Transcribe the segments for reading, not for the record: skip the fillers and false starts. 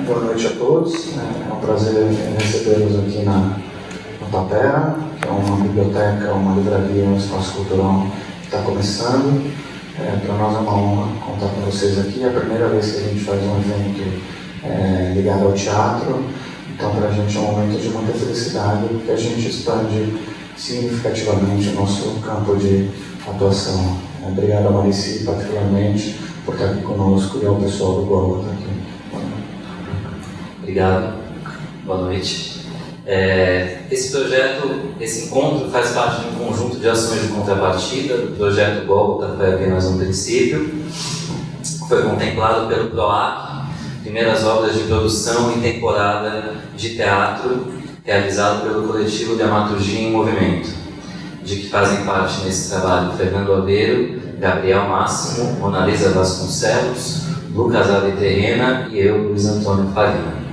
boa noite a todos. É um prazer recebê-los aqui na Tapera, que é uma biblioteca, uma livraria, um espaço cultural que está começando. Para nós é uma honra contar com vocês aqui. É a primeira vez que a gente faz um evento ligado ao teatro, então para a gente é um momento de muita felicidade, porque a gente expande significativamente o nosso campo de atuação. Obrigado a Marici, particularmente, por estar aqui conosco, e ao pessoal do Gólgota aqui. Obrigado, boa noite. Esse projeto, esse encontro faz parte de um conjunto de ações de contrapartida. O projeto Gólgota foi apenas um princípio, foi contemplado pelo PROAC, primeiras obras de produção e temporada de teatro, realizado pelo coletivo Dramaturgia em Movimento, de que fazem parte nesse trabalho Fernando Aveiro, Gabriel Máximo, Monalisa Vasconcelos, Lucas Ale Terrena e eu, Luiz Antônio Farina.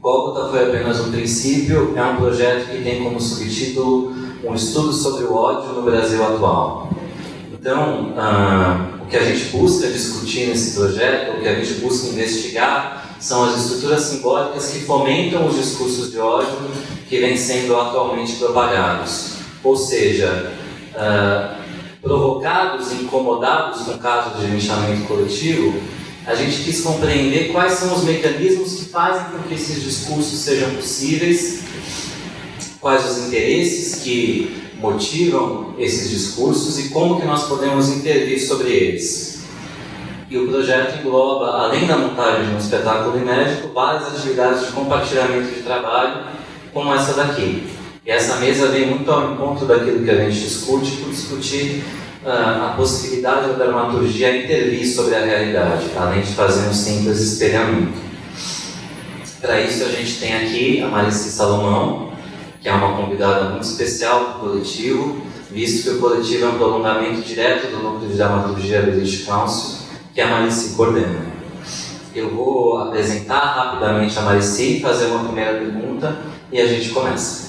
Gólgota foi apenas um princípio, é um projeto que tem como subtítulo um estudo sobre o ódio no Brasil atual. Então, o que a gente busca discutir nesse projeto, o que a gente busca investigar, são as estruturas simbólicas que fomentam os discursos de ódio que vêm sendo atualmente propagados. Ou seja, provocados e incomodados com casos de linchamento coletivo, a gente quis compreender quais são os mecanismos que fazem com que esses discursos sejam possíveis, quais os interesses que motivam esses discursos e como que nós podemos intervir sobre eles. E o projeto engloba, além da montagem de um espetáculo inédito, várias atividades de compartilhamento de trabalho, como essa daqui. E essa mesa vem muito ao encontro daquilo que a gente discute, por discutir a possibilidade da dramaturgia intervir sobre a realidade, além de fazer um simples espelhamento. Para isso a gente tem aqui a Marici Salomão, que é uma convidada muito especial do coletivo, visto que o coletivo é um prolongamento direto do núcleo de dramaturgia British Council, que a Marici coordena. Eu vou apresentar rapidamente a Marici, fazer uma primeira pergunta e a gente começa.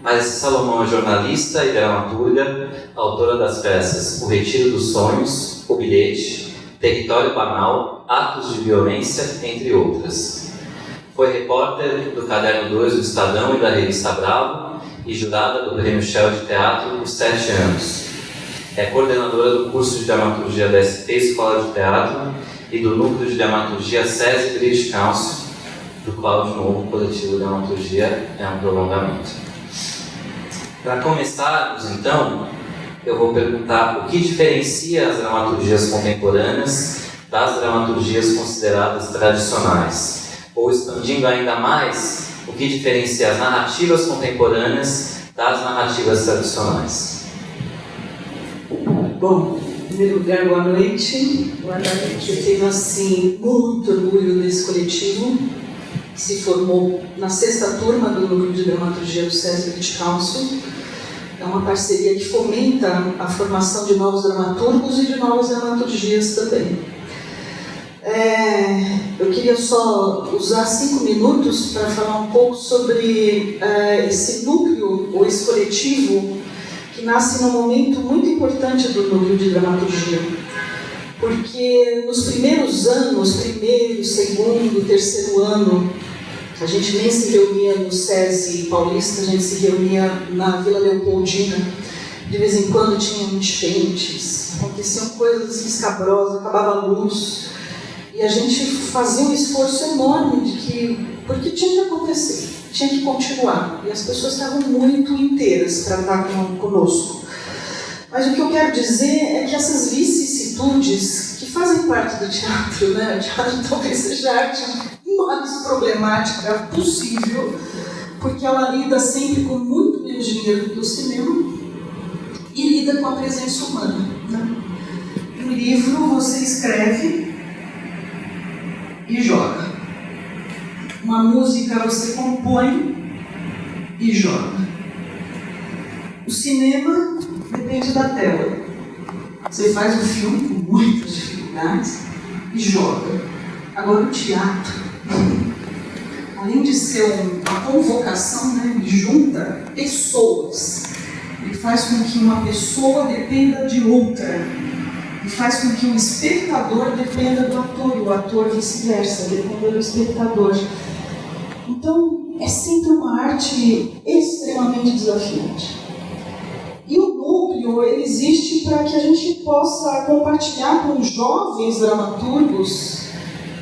Marici Salomão é jornalista e dramaturga, autora das peças O Retiro dos Sonhos, O Bilhete, Território Banal, Atos de Violência, entre outras. Foi repórter do Caderno 2 do Estadão e da Revista Bravo e jurada do Prêmio Shell de Teatro por 7 anos. É coordenadora do curso de dramaturgia da SP Escola de Teatro e do núcleo de dramaturgia SESI British Council, do qual, de novo, o coletivo de dramaturgia é um prolongamento. Para começarmos, então, eu vou perguntar o que diferencia as dramaturgias contemporâneas das dramaturgias consideradas tradicionais, ou expandindo ainda mais, o que diferencia as narrativas contemporâneas das narrativas tradicionais. Bom, em primeiro lugar, boa noite. Boa noite. Eu tenho, assim, muito orgulho desse coletivo, que se formou na 6ª turma do Núcleo de Dramaturgia do SESI British Council. É uma parceria que fomenta a formação de novos dramaturgos e de novas dramaturgias também. Eu queria só usar 5 minutos para falar um pouco sobre esse núcleo, ou esse coletivo, que nasce num momento muito importante do núcleo de dramaturgia. Porque nos primeiros anos, primeiro, segundo, terceiro ano, a gente nem se reunia no SESI Paulista, a gente se reunia na Vila Leopoldina. De vez em quando tinham enchentes, aconteciam coisas escabrosas, acabava a luz. E a gente fazia um esforço enorme porque tinha que acontecer, tinha que continuar. E as pessoas estavam muito inteiras para estar conosco. Mas o que eu quero dizer é que essas vicissitudes que fazem parte do teatro, né? O teatro talvez seja a arte mais problemática possível, porque ela lida sempre com muito menos dinheiro do que o cinema e lida com a presença humana, né? No livro você escreve e joga. Uma música você compõe e joga. O cinema depende da tela. Você faz o filme com muitas dificuldades e joga. Agora o teatro, além de ser uma convocação, né, de junta pessoas, ele faz com que uma pessoa dependa de outra e faz com que o espectador dependa do ator, o ator vice-versa, dependa do espectador. Então, é sempre uma arte extremamente desafiante. E o núcleo ele existe para que a gente possa compartilhar com jovens dramaturgos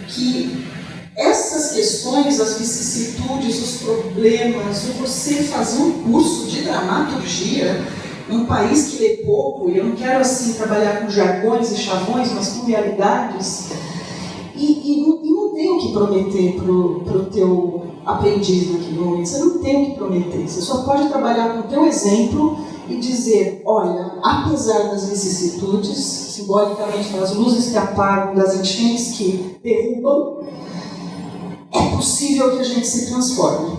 que essas questões, as vicissitudes, os problemas, o você fazer um curso de dramaturgia num país que lê pouco, e eu não quero assim trabalhar com jargões e chavões, mas com realidades, e não tenho que prometer para o teu aprendiz naquele momento, você não tem o que prometer, você só pode trabalhar com o teu exemplo e dizer, olha, apesar das vicissitudes, simbolicamente das luzes que apagam, das enchentes que derrubam, é possível que a gente se transforme.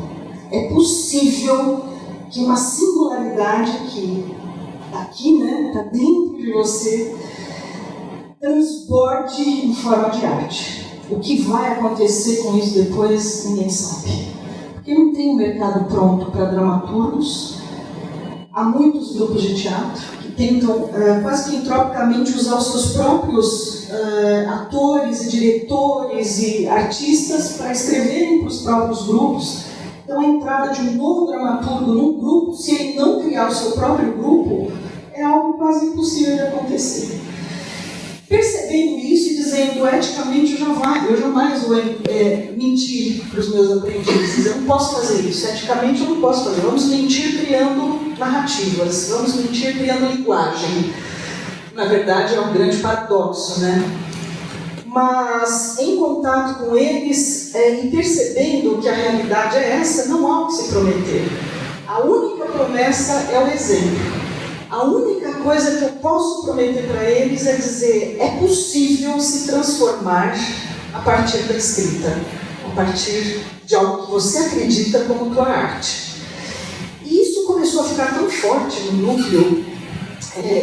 É possível que uma singularidade que está aqui, né, está dentro de você, transborde em forma de arte. O que vai acontecer com isso depois, ninguém sabe. Porque não tem um mercado pronto para dramaturgos. Há muitos grupos de teatro que tentam quase que entropicamente usar os seus próprios atores e diretores e artistas para escreverem para os próprios grupos. Então a entrada de um novo dramaturgo num grupo, se ele não criar o seu próprio grupo, é algo quase impossível de acontecer. Percebendo isso e dizendo eticamente eu jamais vou mentir para os meus aprendizes, eu não posso fazer isso, eticamente eu não posso fazer, vamos mentir criando narrativas, vamos mentir criando linguagem. Na verdade é um grande paradoxo, né? Mas em contato com eles e percebendo que a realidade é essa, não há o que se prometer. A única promessa é o exemplo. A única coisa que eu posso prometer para eles é dizer, é possível se transformar a partir da escrita, a partir de algo que você acredita como tua arte. E isso começou a ficar tão forte no núcleo,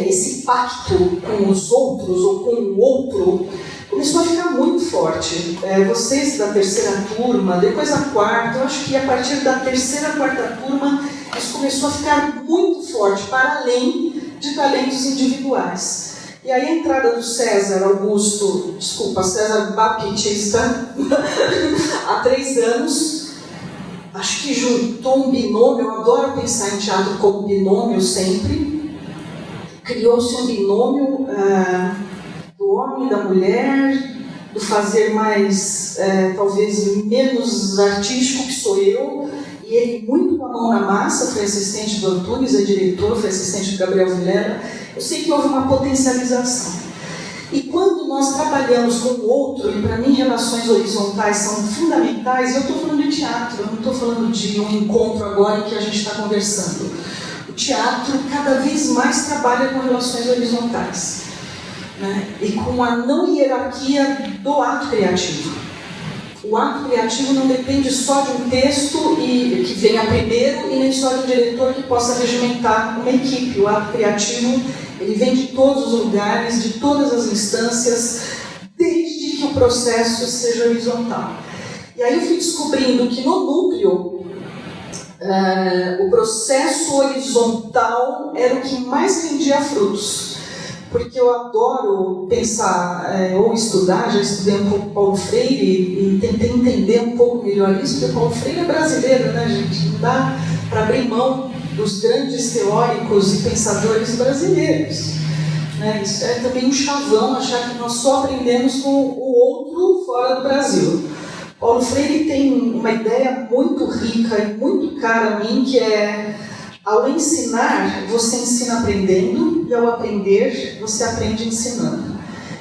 esse pacto com os outros ou com o outro, começou a ficar muito forte. Vocês da terceira turma, depois a quarta, eu acho que a partir da terceira, quarta turma, isso começou a ficar muito forte, para além de talentos individuais. E aí a entrada do César Baptista, há 3 anos, acho que juntou um binômio, eu adoro pensar em teatro como binômio sempre, criou-se um binômio do homem e da mulher, do fazer mais, talvez menos artístico, que sou eu, e ele muito com a mão na massa, foi assistente do Antunes, é diretor, foi assistente do Gabriel Vilela. Eu sei que houve uma potencialização. E quando nós trabalhamos com o outro, e para mim relações horizontais são fundamentais, e eu estou falando de teatro, eu não estou falando de um encontro agora em que a gente está conversando. O teatro cada vez mais trabalha com relações horizontais, né? E com a não hierarquia do ato criativo. O ato criativo não depende só de um texto que venha primeiro e nem só de um diretor que possa regimentar uma equipe. O ato criativo ele vem de todos os lugares, de todas as instâncias, desde que o processo seja horizontal. E aí eu fui descobrindo que no núcleo o processo horizontal era o que mais rendia frutos. Porque eu adoro pensar ou estudar, já estudei um pouco Paulo Freire e tentei entender um pouco melhor isso, porque Paulo Freire é brasileiro, né, gente? Não dá para abrir mão dos grandes teóricos e pensadores brasileiros, né? Isso é também um chavão, achar que nós só aprendemos com o outro fora do Brasil. Paulo Freire tem uma ideia muito rica e muito cara a mim, que é: ao ensinar, você ensina aprendendo, e ao aprender, você aprende ensinando.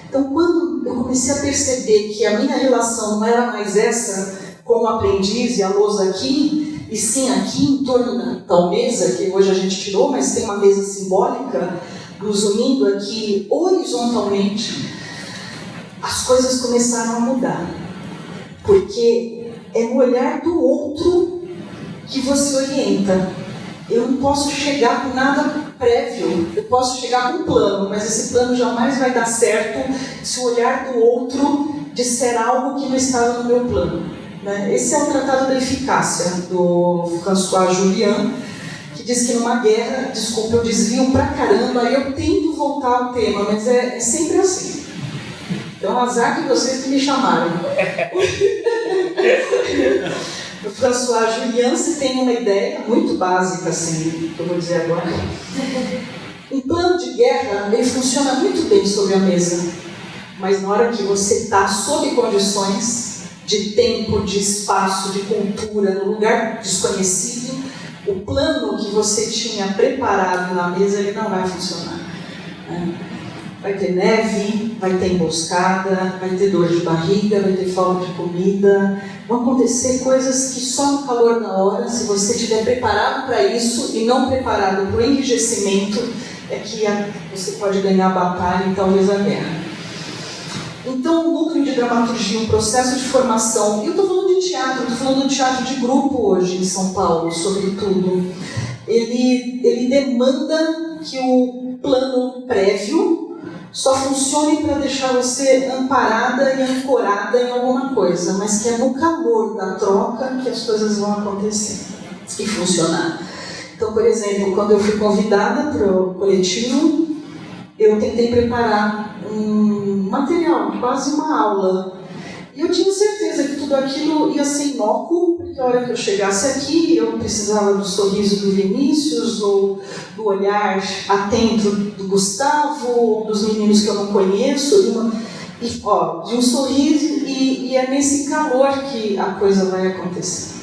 Então, quando eu comecei a perceber que a minha relação não era mais essa, como aprendiz e a lousa aqui, e sim aqui em torno da tal mesa, que hoje a gente tirou, mas tem uma mesa simbólica, nos unindo aqui horizontalmente, as coisas começaram a mudar. Porque é no olhar do outro que você orienta. Eu não posso chegar com nada prévio, eu posso chegar com um plano, mas esse plano jamais vai dar certo se o olhar do outro disser algo que não estava no meu plano, né? Esse é o Tratado da Eficácia, do François Julian, que diz que numa guerra, desculpa, eu desvio pra caramba, aí eu tento voltar ao tema, mas é sempre assim. Então, azar que vocês que me chamaram. O François Julian tem uma ideia muito básica, assim, que eu vou dizer agora. Um plano de guerra, ele funciona muito bem sobre a mesa, mas na hora que você está sob condições de tempo, de espaço, de cultura, num lugar desconhecido, o plano que você tinha preparado na mesa, ele não vai funcionar. Vai ter neve, vai ter emboscada, vai ter dor de barriga, vai ter falta de comida. Vão acontecer coisas que só no calor da hora, se você estiver preparado para isso e não preparado para o enrijecimento, é que você pode ganhar a batalha e talvez a guerra. Então, o núcleo de dramaturgia, um processo de formação. Eu estou falando de teatro, estou falando do teatro de grupo hoje em São Paulo, sobretudo. Ele demanda que o plano prévio só funcione para deixar você amparada e ancorada em alguma coisa, mas que é no calor da troca que as coisas vão acontecer e funcionar. Então, por exemplo, quando eu fui convidada para o coletivo, eu tentei preparar um material, quase uma aula. E eu tinha certeza que tudo aquilo ia ser inócuo, porque a hora que eu chegasse aqui, eu não precisava do sorriso do Vinícius, ou do olhar atento do Gustavo, ou dos meninos que eu não conheço, de um sorriso, e é nesse calor que a coisa vai acontecer.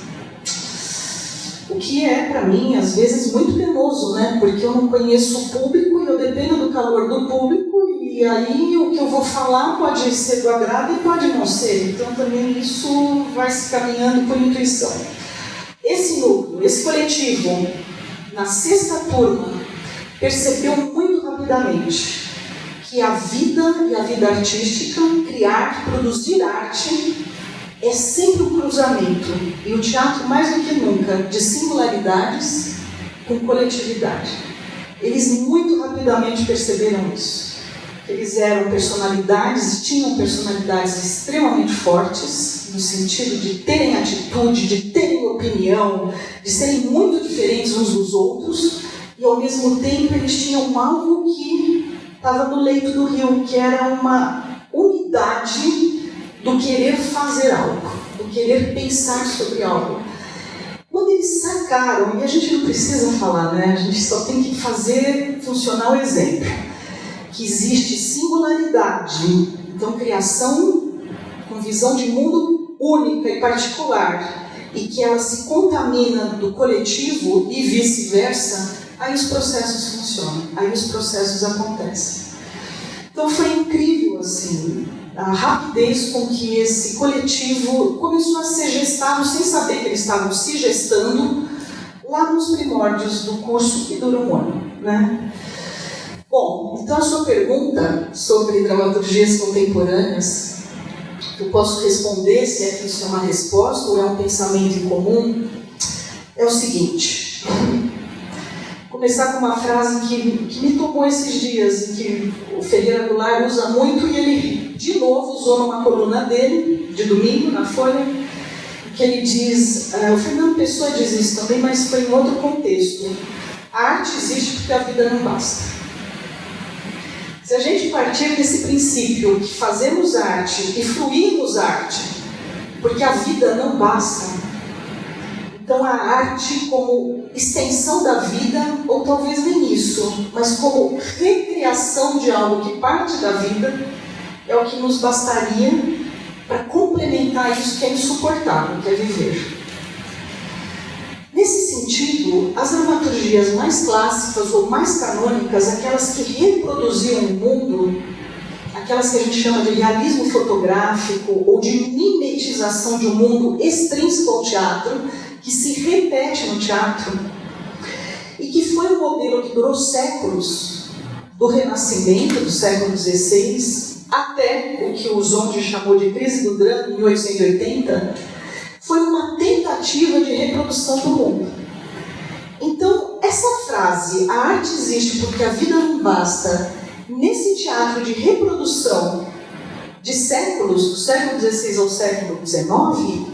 O que é, para mim, às vezes, muito penoso, né? Porque eu não conheço o público e eu dependo do calor do público, e aí o que eu vou falar pode ser do agrado e pode não ser. Então, também isso vai se caminhando por intuição. Esse núcleo, esse coletivo, na 6ª turma, percebeu muito rapidamente que a vida e a vida artística, criar, produzir arte, é sempre um cruzamento, e o teatro, mais do que nunca, de singularidades com coletividade. Eles muito rapidamente perceberam isso. Eles eram personalidades, tinham personalidades extremamente fortes, no sentido de terem atitude, de terem opinião, de serem muito diferentes uns dos outros, e ao mesmo tempo eles tinham algo que estava no leito do rio, que era uma unidade do querer fazer algo, do querer pensar sobre algo. Quando eles sacaram, e a gente não precisa falar, né? A gente só tem que fazer funcionar o exemplo, que existe singularidade, então criação com visão de mundo única e particular, e que ela se contamina do coletivo e vice-versa, aí os processos funcionam, aí os processos acontecem. Então foi incrível, assim, a rapidez com que esse coletivo começou a ser gestado sem saber que eles estavam se gestando lá nos primórdios do curso que dura um ano, né? Bom, então a sua pergunta sobre dramaturgias contemporâneas, eu posso responder, se é que isso é uma resposta ou é um pensamento em comum, é o seguinte. Começar com uma frase que me tocou esses dias e que o Ferreira Goulart usa muito, e ele de novo usou numa coluna dele, de domingo, na Folha, que ele diz, o Fernando Pessoa diz isso também, mas foi em outro contexto: a arte existe porque a vida não basta. Se a gente partir desse princípio que fazemos arte e fruímos arte porque a vida não basta, então a arte como extensão da vida, ou talvez nem isso, mas como recriação de algo que parte da vida, é o que nos bastaria para complementar isso que é insuportável, que é viver. Nesse sentido, as dramaturgias mais clássicas ou mais canônicas, aquelas que reproduziam o mundo, aquelas que a gente chama de realismo fotográfico ou de mimetização de um mundo extrínseco ao teatro, que se repete no teatro, e que foi um modelo que durou séculos, do Renascimento, do século XVI, até o que o Zonde chamou de crise do drama, em 1880, foi uma tentativa de reprodução do mundo. Então, essa frase, a arte existe porque a vida não basta, nesse teatro de reprodução de séculos, do século XVI ao século XIX,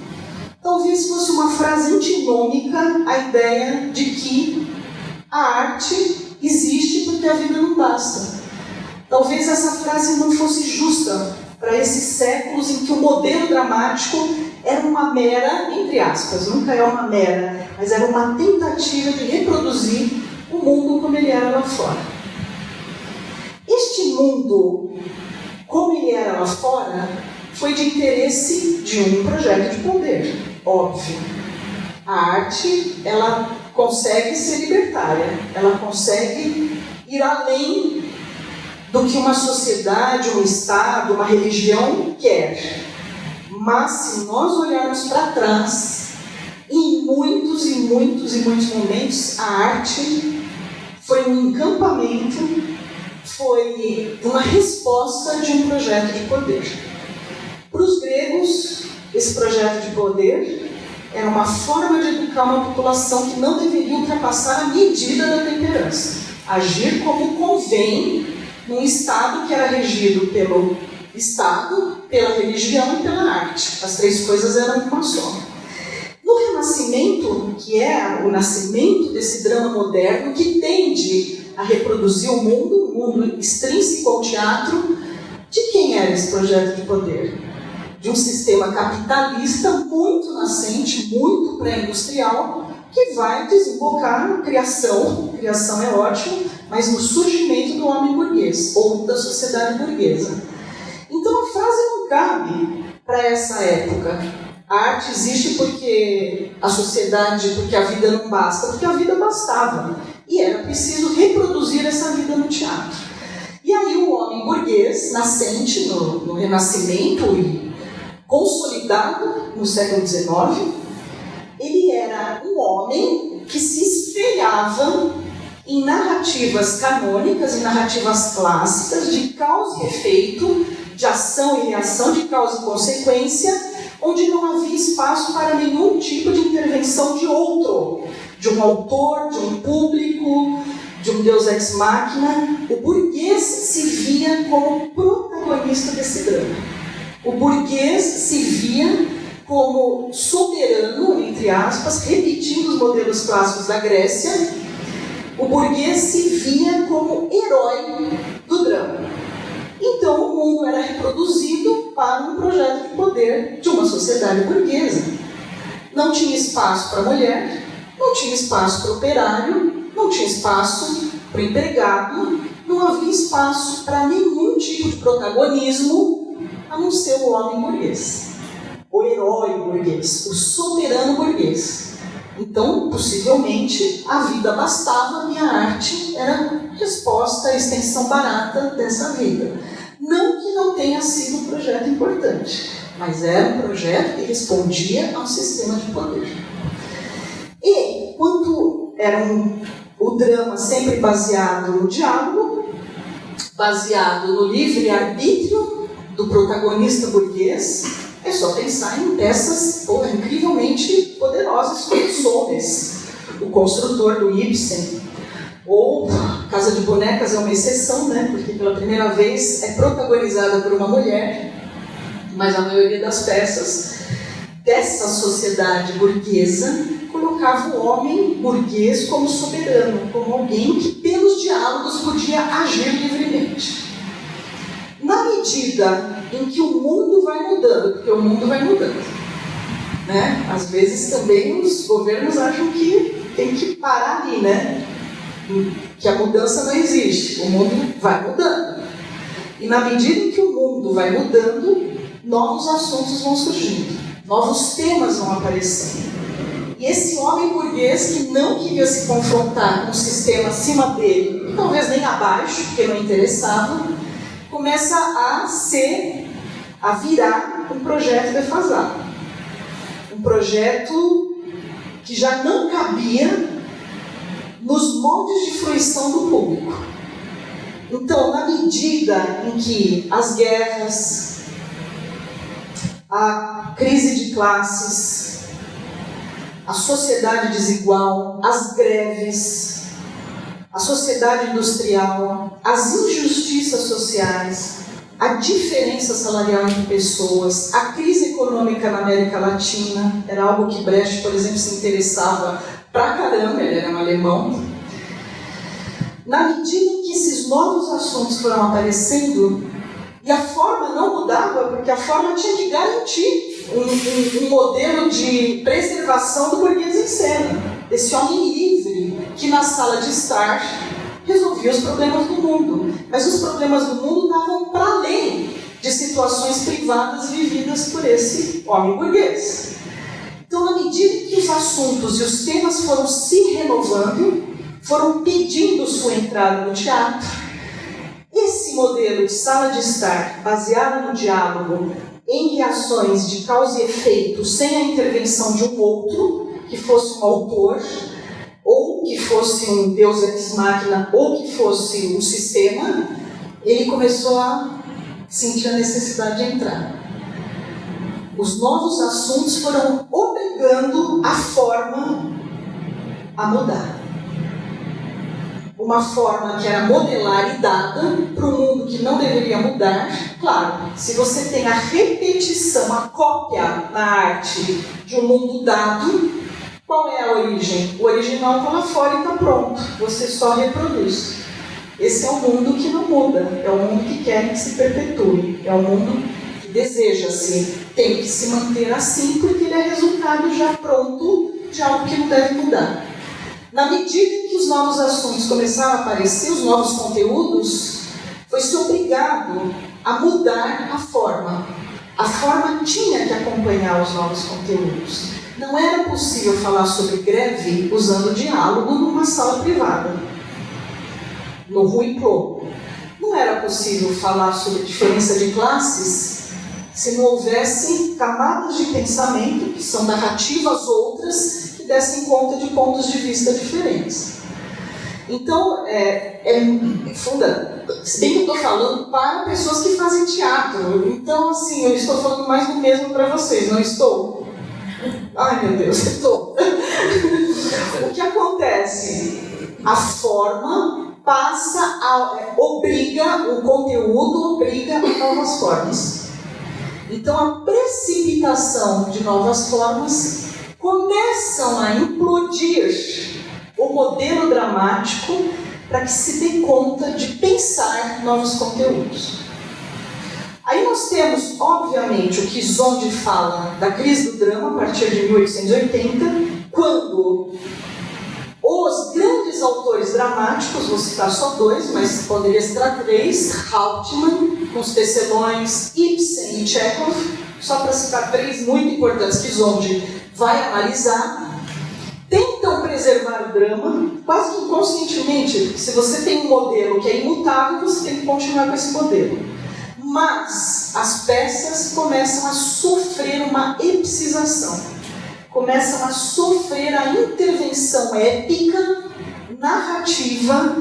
talvez fosse uma frase antinômica à ideia de que A arte existe porque a vida não basta. Talvez essa frase não fosse justa para esses séculos em que o modelo dramático era uma mera, entre aspas, nunca é uma mera, mas era uma tentativa de reproduzir o mundo como ele era lá fora. Este mundo, como ele era lá fora, foi de interesse de um projeto de poder, óbvio. A arte, ela consegue ser libertária, ela consegue ir além do que uma sociedade, um Estado, uma religião quer. Mas se nós olharmos para trás, em muitos momentos, a arte foi um encampamento, foi uma resposta de um projeto de poder. Para os gregos, esse projeto de poder era uma forma de educar uma população que não deveria ultrapassar a medida da temperança. Agir como convém num Estado que era regido pelo Estado, pela religião e pela arte. As três coisas eram uma só. No Renascimento, que é o nascimento desse drama moderno que tende a reproduzir o mundo extrínseco ao teatro, de quem era esse projeto de poder? De um sistema capitalista muito nascente, muito pré-industrial, que vai desembocar na criação é ótimo, mas no surgimento do homem burguês, ou da sociedade burguesa. Então a frase não cabe para essa época. A arte existe porque a sociedade, porque a vida não basta, porque a vida bastava. E era preciso reproduzir essa vida no teatro. E aí o homem burguês, nascente no Renascimento e consolidado no século XIX, ele era um homem que se espelhava em narrativas canônicas, em narrativas clássicas de causa e efeito, de ação e reação, de causa e consequência, onde não havia espaço para nenhum tipo de intervenção de outro, de um autor, de um público, de um deus ex machina. O burguês se via como protagonista desse drama. O burguês se via como soberano, entre aspas, repetindo os modelos clássicos da Grécia. O burguês se via como herói do drama. Então o mundo era reproduzido para um projeto de poder de uma sociedade burguesa. Não tinha espaço para a mulher, não tinha espaço para o operário, não tinha espaço para o empregado, não havia espaço para nenhum tipo de protagonismo a não ser o homem burguês, o herói burguês, o soberano burguês. Então, possivelmente, a vida bastava e a arte era a resposta, a extensão barata dessa vida. Não que não tenha sido um projeto importante, mas era um projeto que respondia a um sistema de poder. E, quanto era o drama sempre baseado no diálogo, baseado no livre-arbítrio do protagonista burguês, é só pensar em peças incrivelmente poderosas como Sommers, o construtor do Ibsen, ou Casa de Bonecas é uma exceção, né? Porque pela primeira vez é protagonizada por uma mulher, mas a maioria das peças dessa sociedade burguesa colocava o homem burguês como soberano, como alguém que pelos diálogos podia agir livremente. Na medida em que o mundo vai mudando, porque o mundo vai mudando, né? Às vezes também os governos acham que tem que parar ali, né? Que a mudança não existe, o mundo vai mudando. E na medida em que o mundo vai mudando, novos assuntos vão surgindo, novos temas vão aparecendo. E esse homem burguês que não queria se confrontar com o sistema acima dele, e talvez nem abaixo, porque não interessava, começa a virar um projeto defasado. Um projeto que já não cabia nos moldes de fruição do público. Então, na medida em que as guerras, a crise de classes, a sociedade desigual, as greves, a sociedade industrial, as injustiças sociais, a diferença salarial entre pessoas, a crise econômica na América Latina, era algo que Brecht, por exemplo, se interessava pra caramba, ele era um alemão. Na medida em que esses novos assuntos foram aparecendo, e a forma não mudava, porque a forma tinha que garantir um modelo de preservação do burguês em cena. Esse homem livre que na sala de estar resolvia os problemas do mundo. Mas os problemas do mundo estavam para além de situações privadas vividas por esse homem burguês. Então, na medida em que os assuntos e os temas foram se renovando, foram pedindo sua entrada no teatro, esse modelo de sala de estar, baseado no diálogo, em reações de causa e efeito, sem a intervenção de um outro, que fosse um autor, ou que fosse um deus ex machina, ou que fosse um sistema, ele começou a sentir a necessidade de entrar. Os novos assuntos foram obrigando a forma a mudar. Uma forma que era modelar e dada para um mundo que não deveria mudar. Claro, se você tem a repetição, a cópia na arte de um mundo dado, qual é a origem? O original está lá fora e está pronto. Você só reproduz. Esse é um mundo que não muda. É um mundo que quer que se perpetue. É um mundo que deseja-se, tem que se manter assim, porque ele é resultado já pronto de algo que não deve mudar. Na medida em que os novos assuntos começaram a aparecer, os novos conteúdos, foi-se obrigado a mudar a forma. A forma tinha que acompanhar os novos conteúdos. Não era possível falar sobre greve usando diálogo numa sala privada, no Ruiclô. Não era possível falar sobre diferença de classes se não houvesse camadas de pensamento, que são narrativas outras, que dessem conta de pontos de vista diferentes. Então, se bem que eu estou falando para pessoas que fazem teatro, então, assim, eu estou falando mais do mesmo para vocês, não estou? Ai, meu Deus, eu estou. O que acontece? A forma obriga, o conteúdo obriga a novas formas. Então, a precipitação de novas formas começam a implodir o modelo dramático para que se dê conta de pensar novos conteúdos. Aí nós temos, obviamente, o que Zondi fala da crise do drama a partir de 1880, quando os grandes autores dramáticos, vou citar só dois, mas poderia citar três, Hauptmann, com os Tecelões, Ibsen e Chekhov, só para citar três muito importantes que Zondi vai analisar, tentam preservar o drama, quase que inconscientemente. Se você tem um modelo que é imutável, você tem que continuar com esse modelo. Mas as peças começam a sofrer uma epicização, começam a sofrer a intervenção épica, narrativa,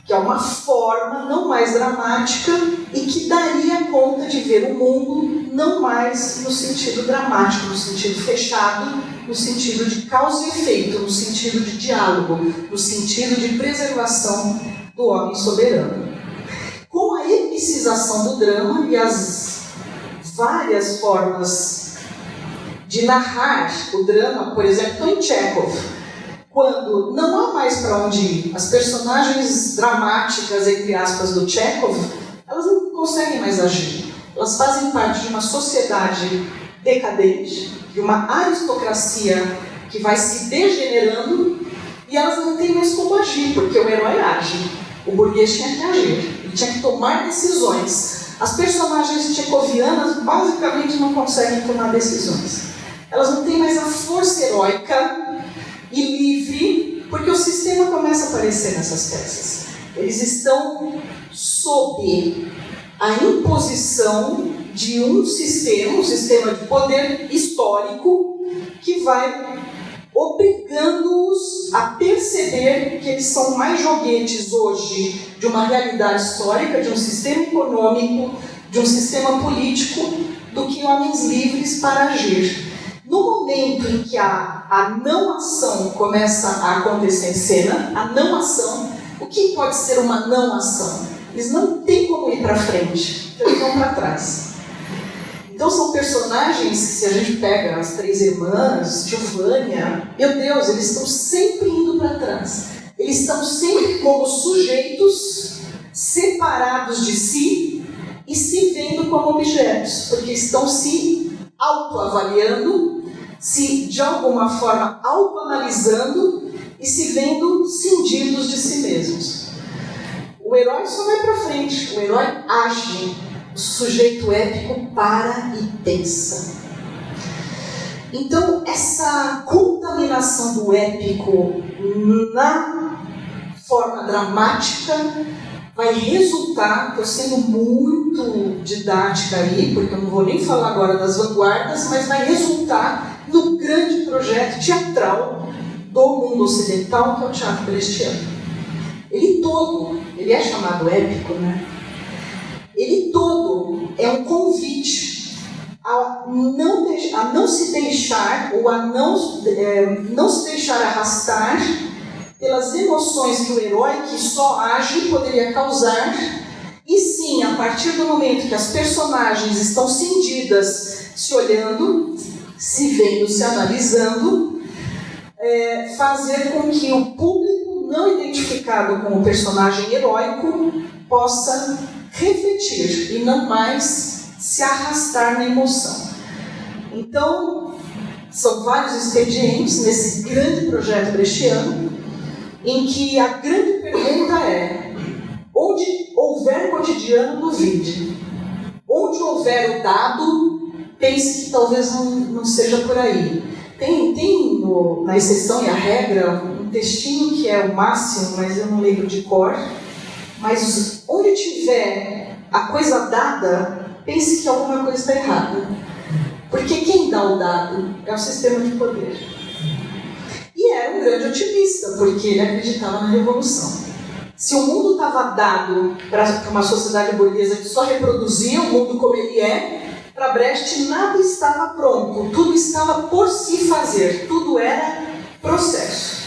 que é uma forma não mais dramática e que daria conta de ver o mundo não mais no sentido dramático, no sentido fechado, no sentido de causa e efeito, no sentido de diálogo, no sentido de preservação do homem soberano. Com a epicização do drama e as várias formas de narrar o drama, por exemplo, em Chekhov, quando não há mais para onde ir, as personagens dramáticas, entre aspas, do Chekhov, elas não conseguem mais agir. Elas fazem parte de uma sociedade decadente, de uma aristocracia que vai se degenerando e elas não têm mais como agir, porque o herói age. O burguês tinha que agir, ele tinha que tomar decisões. As personagens tchecovianas basicamente não conseguem tomar decisões. Elas não têm mais a força heróica e livre, porque o sistema começa a aparecer nessas peças. Eles estão sob a imposição de um sistema de poder histórico que vai obrigando-os a perceber que eles são mais joguetes hoje de uma realidade histórica, de um sistema econômico, de um sistema político, do que homens livres para agir. No momento em que a não-ação começa a acontecer em cena, a não-ação, o que pode ser uma não-ação? Eles não têm como ir para frente, então eles vão para trás. Então são personagens que, se a gente pega as três irmãs, Giovanna, meu Deus, eles estão sempre indo para trás. eles estão sempre como sujeitos separados de si e se vendo como objetos, porque estão se autoavaliando, se de alguma forma autoanalisando e se vendo cindidos de si mesmos. O herói só vai para frente, o herói age, o sujeito épico para e pensa. Então, essa contaminação do épico na forma dramática vai resultar, estou sendo muito didática aí, porque eu não vou nem falar agora das vanguardas, mas vai resultar no grande projeto teatral do mundo ocidental, que é o teatro brechtiano. Ele é chamado épico, né? Ele todo é um convite a não se deixar, ou a não se deixar arrastar pelas emoções que o herói que só age poderia causar, e sim, a partir do momento que as personagens estão cindidas, se olhando, se vendo, se analisando, fazer com que o público não identificado com o personagem heróico possa refletir e não mais se arrastar na emoção. Então, são vários expedientes nesse grande projeto brechtiano, em que a grande pergunta é: onde houver cotidiano, duvide. Onde houver o dado, pense que talvez não seja por aí. Tem na exceção e a regra um textinho que é o máximo, mas eu não lembro de cor. Mas onde tiver a coisa dada, pense que alguma coisa está errada. Porque quem dá o dado é o sistema de poder. E era um grande otimista, porque ele acreditava na revolução. Se o mundo estava dado para uma sociedade burguesa que só reproduzia o mundo como ele é, para Brecht nada estava pronto, tudo estava por se fazer, tudo era processo.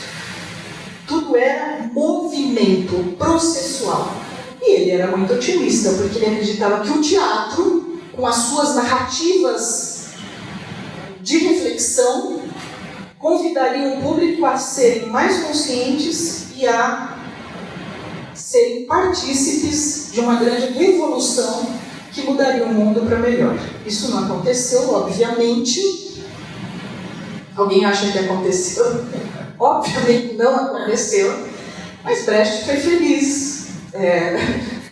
Tudo era movimento processual. E ele era muito otimista, porque ele acreditava que o teatro, com as suas narrativas de reflexão, convidaria o público a serem mais conscientes e a serem partícipes de uma grande revolução que mudaria o mundo para melhor. Isso não aconteceu, obviamente. Alguém acha que aconteceu? Obviamente não aconteceu, mas Brecht foi feliz,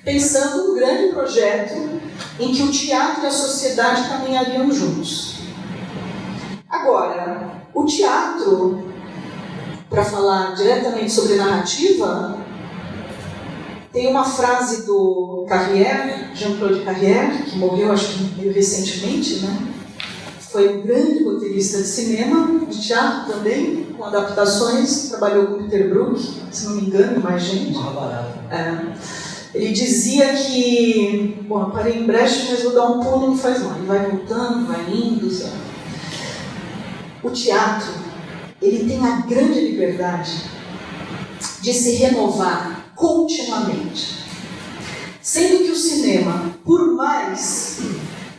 pensando num grande projeto em que o teatro e a sociedade caminhariam juntos. Agora, o teatro, para falar diretamente sobre narrativa, tem uma frase do Carrière, Jean-Claude Carrière, que morreu acho que meio recentemente, né? Foi um grande roteirista de cinema, de teatro também, com adaptações, trabalhou com Peter Brook, se não me engano, mais gente. Ele dizia que, bom, eu parei em Brecht, mas vou dar um pulo, não faz mal. Ele vai voltando, vai indo, sabe? O teatro, ele tem a grande liberdade de se renovar continuamente. Sendo que o cinema, por mais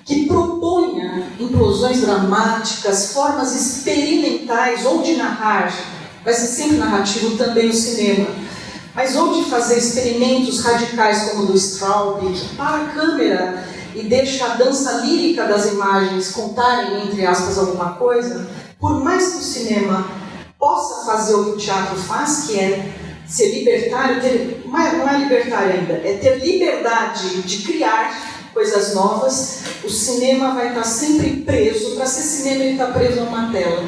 que proponha implosões dramáticas, formas experimentais ou de narrar, vai ser sempre narrativo também o cinema, mas ou de fazer experimentos radicais como o do Straub, que para a câmera e deixa a dança lírica das imagens contarem, entre aspas, alguma coisa, por mais que o cinema possa fazer o que o teatro faz, que é ser libertário, não é libertário ainda, é ter liberdade de criar coisas novas, o cinema vai estar sempre preso. Para ser cinema, ele está preso a uma tela.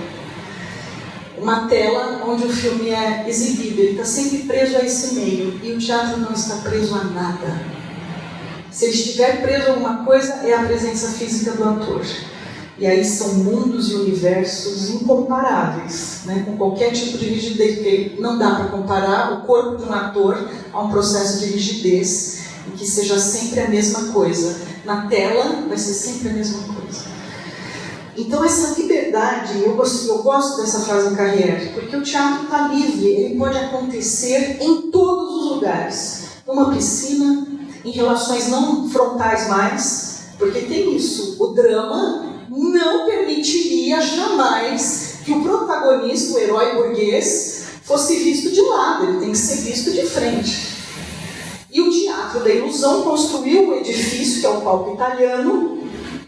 Uma tela onde o filme é exibido, ele está sempre preso a esse meio. E o teatro não está preso a nada. Se ele estiver preso a alguma coisa, é a presença física do ator. E aí são mundos e universos incomparáveis, né? Com qualquer tipo de rigidez, porque não dá para comparar o corpo de um ator a um processo de rigidez, e que seja sempre a mesma coisa. Na tela vai ser sempre a mesma coisa. Então essa liberdade, eu gosto dessa frase do Carrière, porque o teatro está livre, ele pode acontecer em todos os lugares. Numa piscina, em relações não frontais mais, porque tem isso, o drama não permitiria jamais que o protagonista, o herói burguês, fosse visto de lado, ele tem que ser visto de frente. E o Teatro da Ilusão construiu um edifício, que é o Palco Italiano,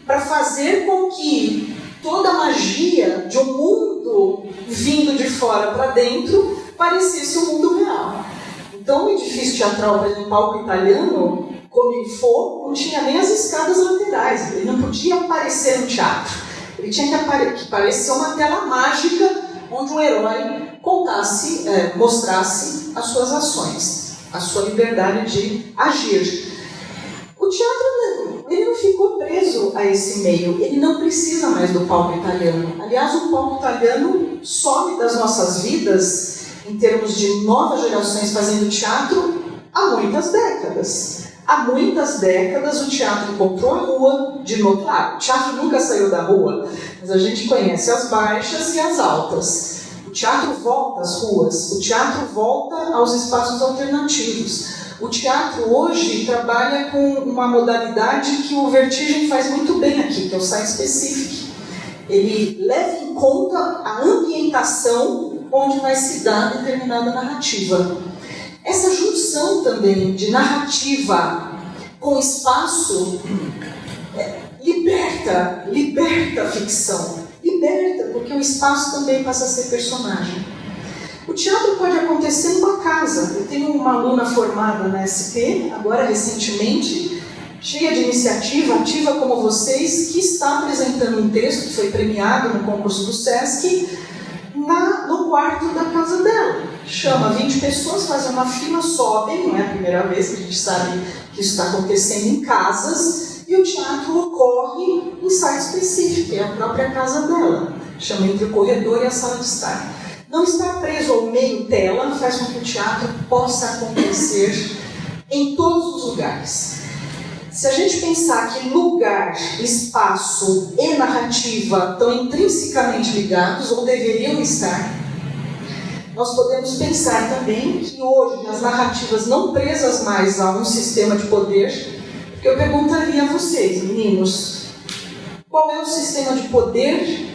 para fazer com que toda a magia de um mundo vindo de fora para dentro parecesse um mundo real. Então, o edifício teatral, por exemplo, o Palco Italiano, como ele for, não tinha nem as escadas laterais, ele não podia aparecer no teatro. Ele tinha que parecer uma tela mágica onde um herói mostrasse as suas ações, a sua liberdade de agir. O teatro, ele não ficou preso a esse meio, ele não precisa mais do palco italiano. Aliás, o palco italiano some das nossas vidas, em termos de novas gerações fazendo teatro, há muitas décadas. Há muitas décadas o teatro encontrou a rua de novo. Claro, o teatro nunca saiu da rua, mas a gente conhece as baixas e as altas. O teatro volta às ruas, o teatro volta aos espaços alternativos. O teatro hoje trabalha com uma modalidade que o Vertigem faz muito bem aqui, que é o site specific. Ele leva em conta a ambientação onde vai se dar determinada narrativa. Essa junção também de narrativa com espaço liberta a ficção. Liberta, porque o espaço também passa a ser personagem. O teatro pode acontecer numa casa. Eu tenho uma aluna formada na SP, agora recentemente, cheia de iniciativa, ativa como vocês, que está apresentando um texto que foi premiado no concurso do SESC, no quarto da casa dela. Chama 20 pessoas, fazem uma fila, sobem, não é a primeira vez que a gente sabe que isso está acontecendo em casas, e o teatro ocorre em site específico, é a própria casa dela. Chama entre o corredor e a sala de estar. Não estar preso ao meio tela faz com que o teatro possa acontecer em todos os lugares. Se a gente pensar que lugar, espaço e narrativa estão intrinsecamente ligados, ou deveriam estar, nós podemos pensar também que hoje as narrativas não presas mais a um sistema de poder, porque eu perguntaria a vocês, meninos, qual é o sistema de poder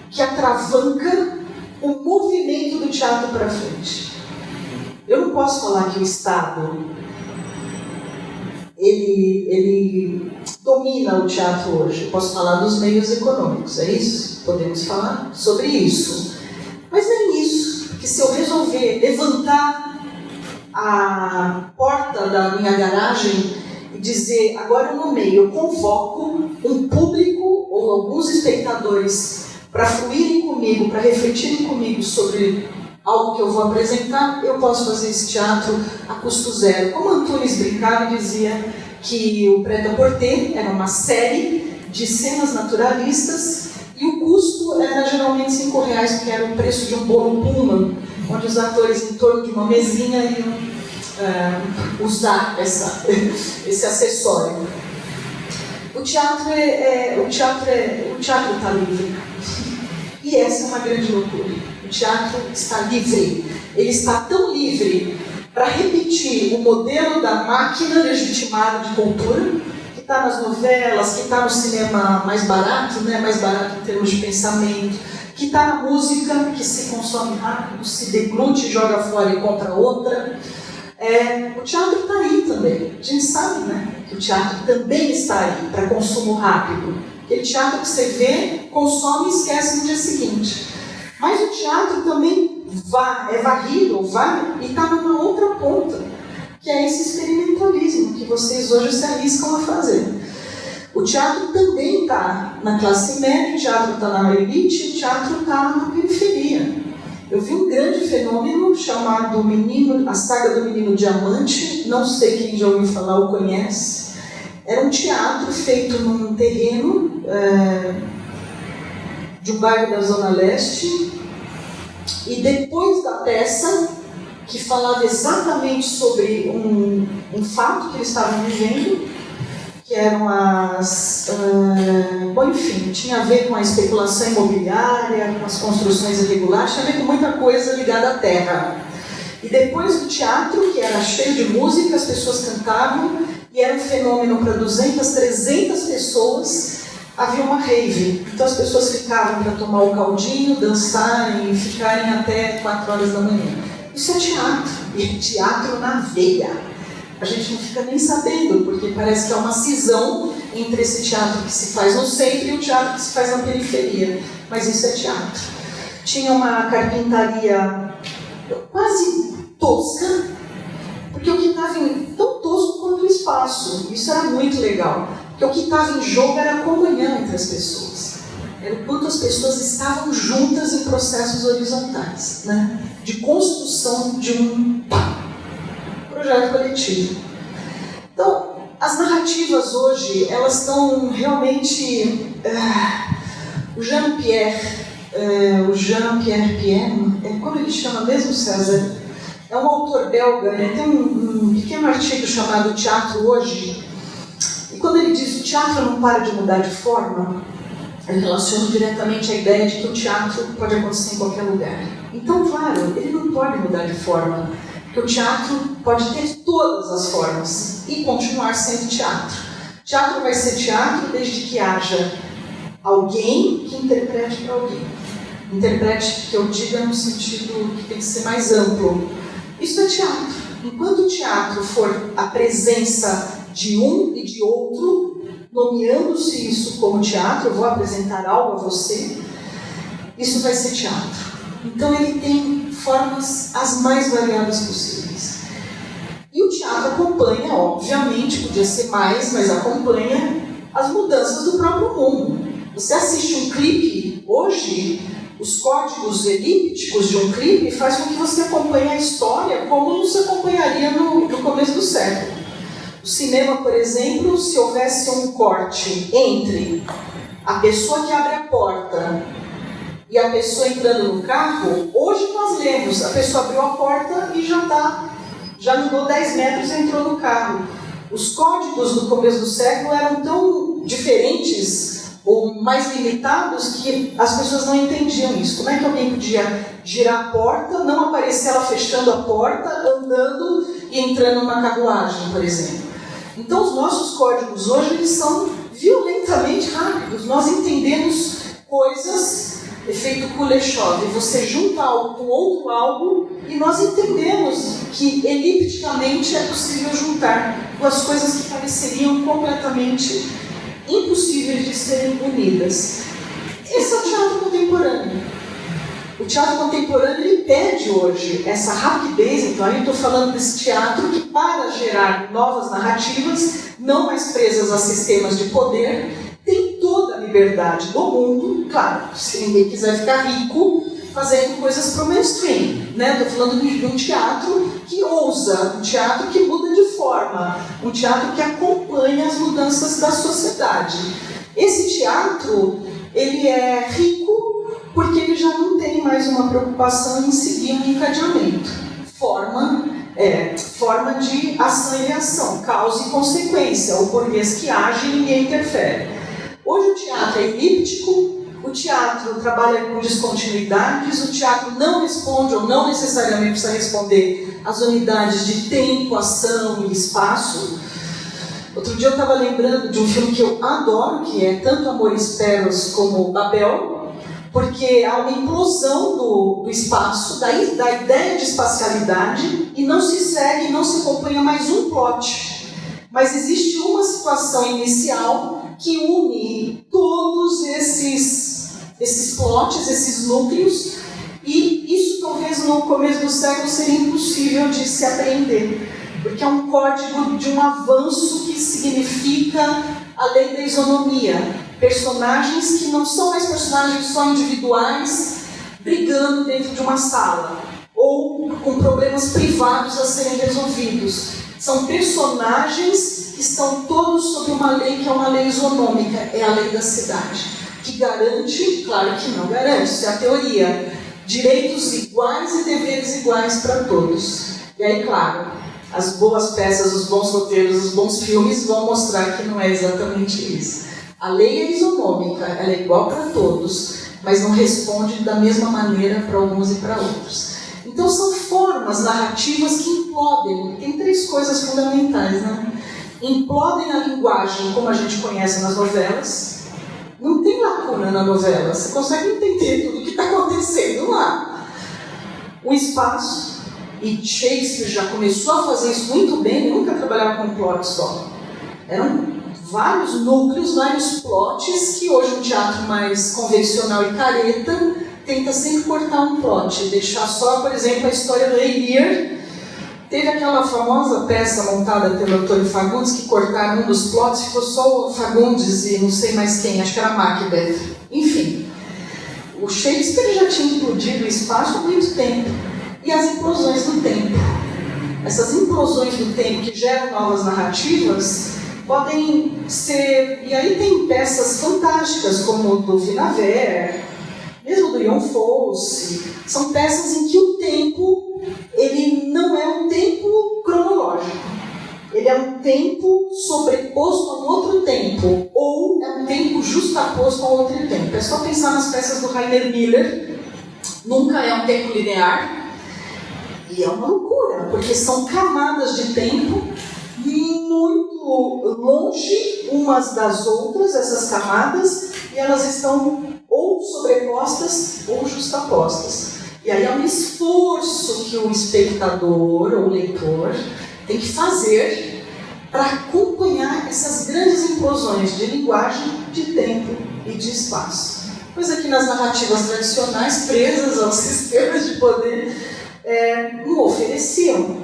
que atravanca o movimento do teatro para frente? Eu não posso falar que o Estado ele domina o teatro hoje. Eu posso falar dos meios econômicos, é isso? Podemos falar sobre isso. Mas nem isso, porque se eu resolver levantar a porta da minha garagem e dizer, agora no meio eu convoco um público ou alguns espectadores para fluírem comigo, para refletirem comigo sobre algo que eu vou apresentar, eu posso fazer esse teatro a custo zero. Como Antunes brincava e dizia que o Prêt-à-Porter era uma série de cenas naturalistas e o custo era geralmente R$5, porque era o preço de um bolo Pullman, onde os atores em torno de uma mesinha iam usar esse acessório. O teatro está livre. E essa é uma grande loucura. O teatro está livre. Ele está tão livre para repetir o modelo da máquina legitimada de cultura, que está nas novelas, que está no cinema mais barato, né? Mais barato em termos de pensamento, que está na música, que se consome rápido, se deglute, joga fora e compra outra. O teatro está aí também. A gente sabe, né, que o teatro também está aí para consumo rápido. Aquele teatro que você vê, consome e esquece no dia seguinte. Mas o teatro também é varrido, vai e está numa outra ponta, que é esse experimentalismo que vocês hoje se arriscam a fazer. O teatro também está na classe média, o teatro está na elite, o teatro está na periferia. Eu vi um grande fenômeno chamado A Saga do Menino Diamante, não sei quem já ouviu falar ou conhece. Era um teatro feito num terreno de um bairro da Zona Leste, e depois da peça, que falava exatamente sobre um fato que eles estavam vivendo, que eram enfim, tinha a ver com a especulação imobiliária, com as construções irregulares, tinha a ver com muita coisa ligada à terra. E depois do teatro, que era cheio de música, as pessoas cantavam, e era um fenômeno para 200, 300 pessoas, havia uma rave. Então as pessoas ficavam para tomar o caldinho, dançarem e ficarem até 4 horas da manhã. Isso é teatro, e é teatro na veia. A gente não fica nem sabendo, porque parece que há uma cisão entre esse teatro que se faz no centro e o teatro que se faz na periferia. Mas isso é teatro. Tinha uma carpintaria quase tosca, porque o que estava tão tosco quanto o espaço. Isso era muito legal. Porque o que estava em jogo era a comunhão entre as pessoas. Era o quanto as pessoas estavam juntas em processos horizontais, né? De construção de um projeto coletivo. Então, as narrativas hoje, elas estão realmente... o Jean-Pierre Pierre, como ele chama mesmo, César? É um autor belga, ele tem um pequeno artigo chamado Teatro Hoje, e quando ele diz o teatro não para de mudar de forma, ele relaciona diretamente a ideia de que o teatro pode acontecer em qualquer lugar. Então, claro, ele não pode mudar de forma, porque o teatro pode ter todas as formas e continuar sendo teatro. Teatro vai ser teatro desde que haja alguém que interprete para alguém. Interprete, que eu diga no sentido que tem que ser mais amplo. Isso é teatro. Enquanto o teatro for a presença de um e de outro, nomeando-se isso como teatro, eu vou apresentar algo a você, isso vai ser teatro. Então ele tem formas as mais variadas possíveis. E o teatro acompanha, obviamente, podia ser mais, mas acompanha as mudanças do próprio mundo. Você assiste um clipe, hoje, os códigos elípticos de um clipe faz com que você acompanhe a história como você acompanharia no começo do século. O cinema, por exemplo, se houvesse um corte entre a pessoa que abre a porta e a pessoa entrando no carro, hoje nós lemos, a pessoa abriu a porta e já andou 10 metros e entrou no carro. Os códigos do começo do século eram tão diferentes ou mais limitados que as pessoas não entendiam isso. Como é que alguém podia girar a porta, não aparecer ela fechando a porta, andando e entrando numa carruagem, por exemplo? Então os nossos códigos hoje eles são violentamente rápidos. Nós entendemos coisas, efeito Kuleshov, você junta algo com outro algo e nós entendemos que elipticamente é possível juntar duas coisas que pareceriam completamente impossíveis de serem unidas. Esse é o teatro contemporâneo. O teatro contemporâneo ele pede hoje essa rapidez. Então aí eu estou falando desse teatro que, para gerar novas narrativas, não mais presas a sistemas de poder, tem toda a liberdade do mundo, claro, se ninguém quiser ficar rico fazendo coisas para o mainstream, né? Estou falando de um teatro que ousa, um teatro que muda de forma, um teatro que acompanha as mudanças da sociedade. Esse teatro, ele é rico porque ele já não tem mais uma preocupação em seguir um encadeamento. Forma de ação e reação, causa e consequência, o burguês que age e ninguém interfere. Hoje o teatro é elíptico, o teatro trabalha com descontinuidades, o teatro não responde ou não necessariamente precisa responder às unidades de tempo, ação e espaço. Outro dia eu estava lembrando de um filme que eu adoro, que é tanto Amores Perros como Babel, porque há uma implosão do espaço, da ideia de espacialidade, e não se segue, não se acompanha mais um plot. Mas existe uma situação inicial que une todos esses plots, esses núcleos, e isso talvez no começo do século seria impossível de se apreender, porque é um código de um avanço que significa a lei da isonomia. Personagens que não são mais personagens só individuais brigando dentro de uma sala ou com problemas privados a serem resolvidos. São personagens que estão todos sob uma lei que é uma lei isonômica, é a lei da cidade, que garante, claro que não garante, isso é a teoria, direitos iguais e deveres iguais para todos. E aí, claro, as boas peças, os bons roteiros, os bons filmes vão mostrar que não é exatamente isso. A lei é isonômica, ela é igual para todos, mas não responde da mesma maneira para alguns e para outros. Então são formas narrativas que implodem. Tem 3 coisas fundamentais, né? Implodem a linguagem como a gente conhece nas novelas, Não tem lacuna na novela, você consegue entender tudo o que está acontecendo lá. O espaço, e Shakespeare já começou a fazer isso muito bem, nunca trabalhava com plot só. Eram vários núcleos, vários plots, que hoje um teatro mais convencional e careta tenta sempre cortar um plot, deixar só, por exemplo, a história do Rei Lear. Teve aquela famosa peça montada pelo Antônio Fagundes, que cortaram um dos plots, ficou só o Fagundes e não sei mais quem, acho que era Macbeth. Enfim, o Shakespeare já tinha implodido o espaço há muito tempo. E as implosões do tempo. Essas implosões do tempo que geram novas narrativas podem ser... E aí tem peças fantásticas, como o do Vinaver, mesmo do Ion Fosse. São peças em que o tempo, ele não é um tempo cronológico. Ele é um tempo sobreposto a um outro tempo, ou é um tempo justaposto a outro tempo. É só pensar nas peças do Rainer Miller. Nunca é um tempo linear. E é uma loucura, porque são camadas de tempo muito longe umas das outras, essas camadas, e elas estão ou sobrepostas ou justapostas. E aí é um esforço que o espectador ou o leitor tem que fazer para acompanhar essas grandes implosões de linguagem, de tempo e de espaço. Coisa que nas narrativas tradicionais, presas aos sistemas de poder, não ofereciam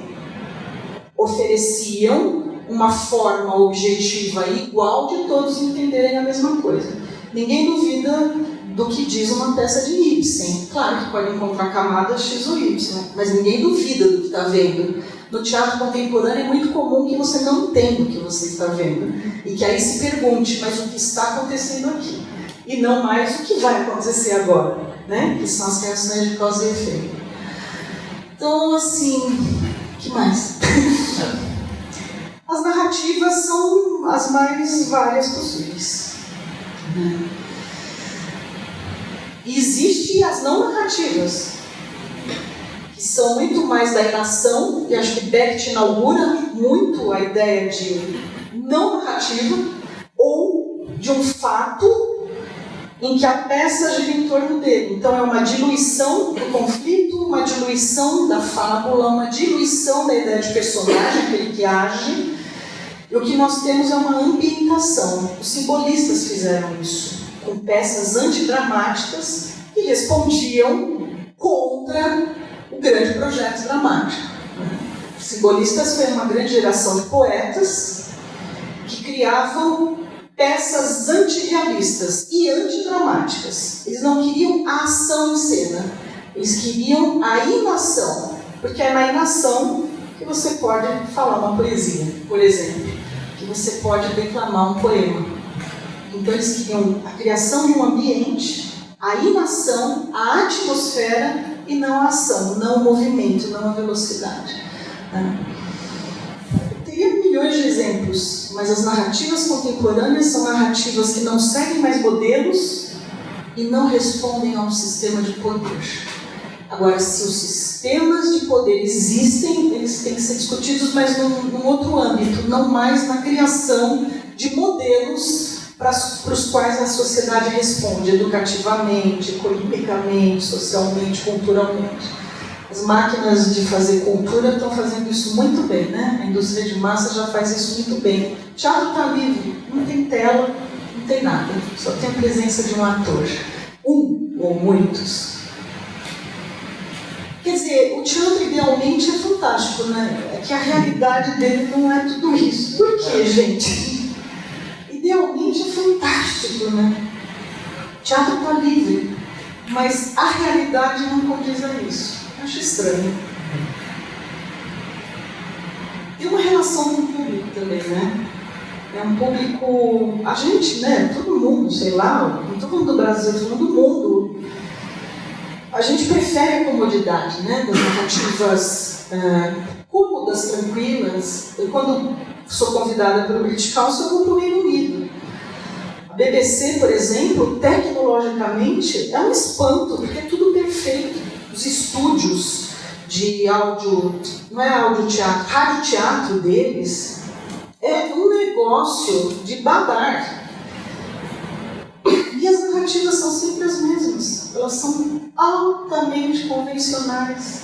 uma forma objetiva e igual de todos entenderem a mesma coisa. Ninguém duvida do que diz uma peça de Ibsen. Claro que pode encontrar camadas X ou Y, mas ninguém duvida do que está vendo. No teatro contemporâneo é muito comum que você não entenda o que você está vendo e que aí se pergunte, mas o que está acontecendo aqui? E não mais o que vai acontecer agora, né? Que são as reações de causa e efeito. Então, assim, o que mais? As narrativas são as mais várias possíveis. E existem as não narrativas, que são muito mais da inação, e acho que Beckett inaugura muito a ideia de não narrativa, ou de um fato em que a peça gira em torno dele. Então é uma diluição do conflito, uma diluição da fábula, uma diluição da ideia de personagem, aquele que age. E o que nós temos é uma ambientação. Os simbolistas fizeram isso, com peças antidramáticas que respondiam contra o grande projeto dramático. Os simbolistas foi uma grande geração de poetas que criavam peças antirrealistas e antidramáticas. Eles não queriam a ação em cena, eles queriam a inação, porque é na inação que você pode falar uma poesia, por exemplo, que você pode declamar um poema. Então eles queriam a criação de um ambiente, a inação, a atmosfera e não a ação, não o movimento, não a velocidade. Milhões de exemplos, mas as narrativas contemporâneas são narrativas que não seguem mais modelos e não respondem a um sistema de poder. Agora, se os sistemas de poder existem, eles têm que ser discutidos, mas num outro âmbito, não mais na criação de modelos para os quais a sociedade responde educativamente, economicamente, socialmente, culturalmente. As máquinas de fazer cultura estão fazendo isso muito bem, né? A indústria de massa já faz isso muito bem. O teatro está livre, não tem tela, não tem nada. Só tem a presença de um ator. Um ou muitos. Quer dizer, o teatro idealmente é fantástico, né? É que a realidade dele não é tudo isso. Por quê, gente? Idealmente é fantástico, né? O teatro está livre, mas a realidade não condiz a isso. Acho estranho. Tem uma relação com o público também, né? É um público... A gente, né? Todo mundo, sei lá, não estou falando do Brasil, estou falando do mundo. A gente prefere a comodidade, né? Das narrativas cômodas, tranquilas. Eu, quando sou convidada pelo British Council, eu vou para o Reino Unido. A BBC, por exemplo, tecnologicamente, é um espanto, porque é tudo perfeito. Os estúdios de áudio, não é áudio-teatro, rádio-teatro deles, é um negócio de babar. narrativas são sempre as mesmas. Elas são altamente convencionais.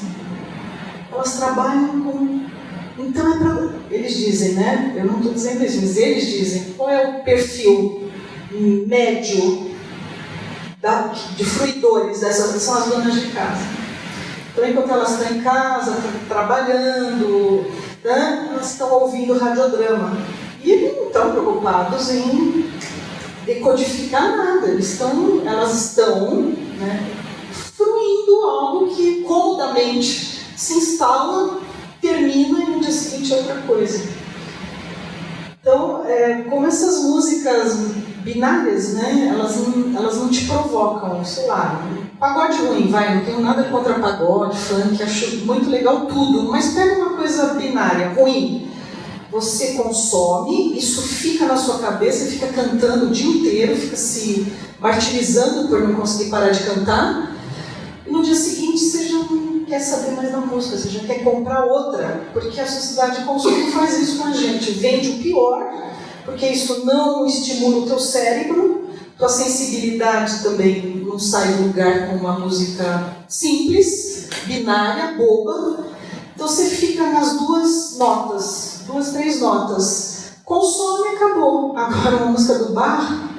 Elas trabalham com... Então é para... Eles dizem, né? Eu não estou dizendo isso, mas eles dizem qual é o perfil médio de fruidores dessas, são as donas de casa. Então, enquanto elas estão em casa, estão trabalhando, né, elas estão ouvindo radiodrama. E não estão preocupados em decodificar nada. Elas estão, né, fruindo algo que comodamente se instala, termina e no dia seguinte é outra coisa. Então, como essas músicas binárias, né, elas não te provocam, sei lá, pagode ruim, não tenho nada contra pagode, funk, acho muito legal tudo, mas pega uma coisa binária, ruim, você consome, isso fica na sua cabeça, fica cantando o dia inteiro, fica se martirizando por não conseguir parar de cantar, e no dia seguinte você já não quer saber mais da música, você já quer comprar outra, porque a sociedade de consumo faz isso com a gente, vende o pior, porque isso não estimula o teu cérebro, tua sensibilidade também não sai do lugar com uma música simples, binária, boba, então você fica nas duas, três notas, consome e acabou. Agora uma música do bar,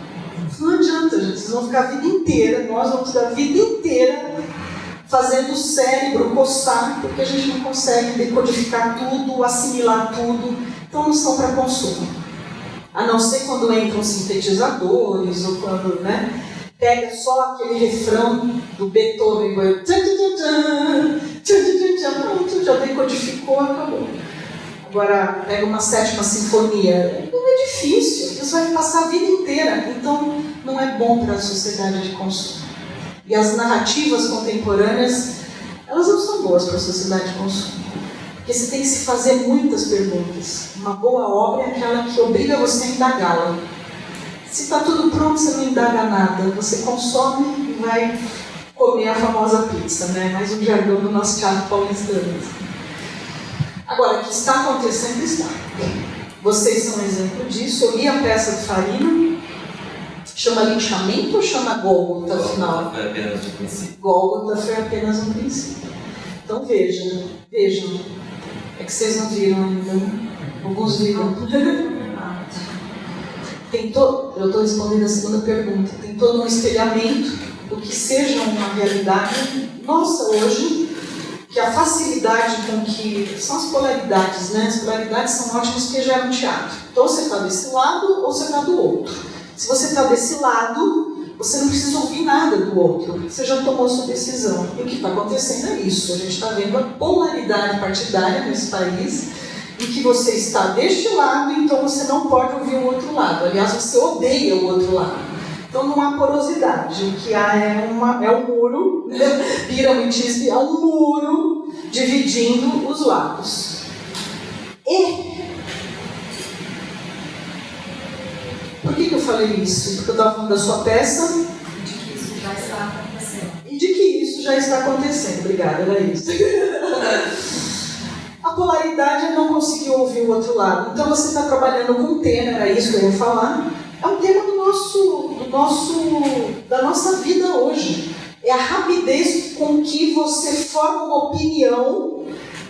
não adianta, gente, vocês vão ficar a vida inteira, nós vamos ficar a vida inteira fazendo o cérebro coçar, porque a gente não consegue decodificar tudo, assimilar tudo, então não são para consumo. A não ser quando entram sintetizadores, ou quando, né, pega só aquele refrão do Beethoven, pronto, já decodificou, acabou. Agora, pega uma 7ª sinfonia, não é difícil, você vai passar a vida inteira, então não é bom para a sociedade de consumo. E as narrativas contemporâneas, elas não são boas para a sociedade de consumo. Porque você tem que se fazer muitas perguntas. Uma boa obra é aquela que obriga você a indagá-la. Se está tudo pronto, você não indaga nada. Você consome e vai comer a famosa pizza, né? Mais um jargão do nosso teatro paulistano. Agora, o que está acontecendo está. Vocês são um exemplo disso. Eu li a peça do Farina. Chama Linchamento ou chama Gólgota, afinal? Foi apenas um princípio. Gólgota foi apenas um princípio. Então vejam. É que vocês não viram ainda, né? Alguns viram. Eu estou respondendo a segunda pergunta. Tem todo um espelhamento do que seja uma realidade nossa hoje, que a facilidade com que... São as polaridades, né? As polaridades são ótimas porque geram teatro. Então você está desse lado ou você está do outro. Se você está desse lado, você não precisa ouvir nada do outro. Você já tomou sua decisão. E o que está acontecendo é isso. A gente está vendo a polaridade partidária nesse país, em que você está deste lado, então você não pode ouvir o outro lado. Aliás, você odeia o outro lado. Então não há porosidade. O que há é um muro, piramitismo, é um muro dividindo os lados. Por que eu falei isso? Porque eu estava falando da sua peça. De que isso já está acontecendo. E de que isso já está acontecendo. Obrigada, era isso. A polaridade é não conseguir ouvir o outro lado. Então você está trabalhando com um tema, era isso que eu ia falar. É um tema da nossa vida hoje. É a rapidez com que você forma uma opinião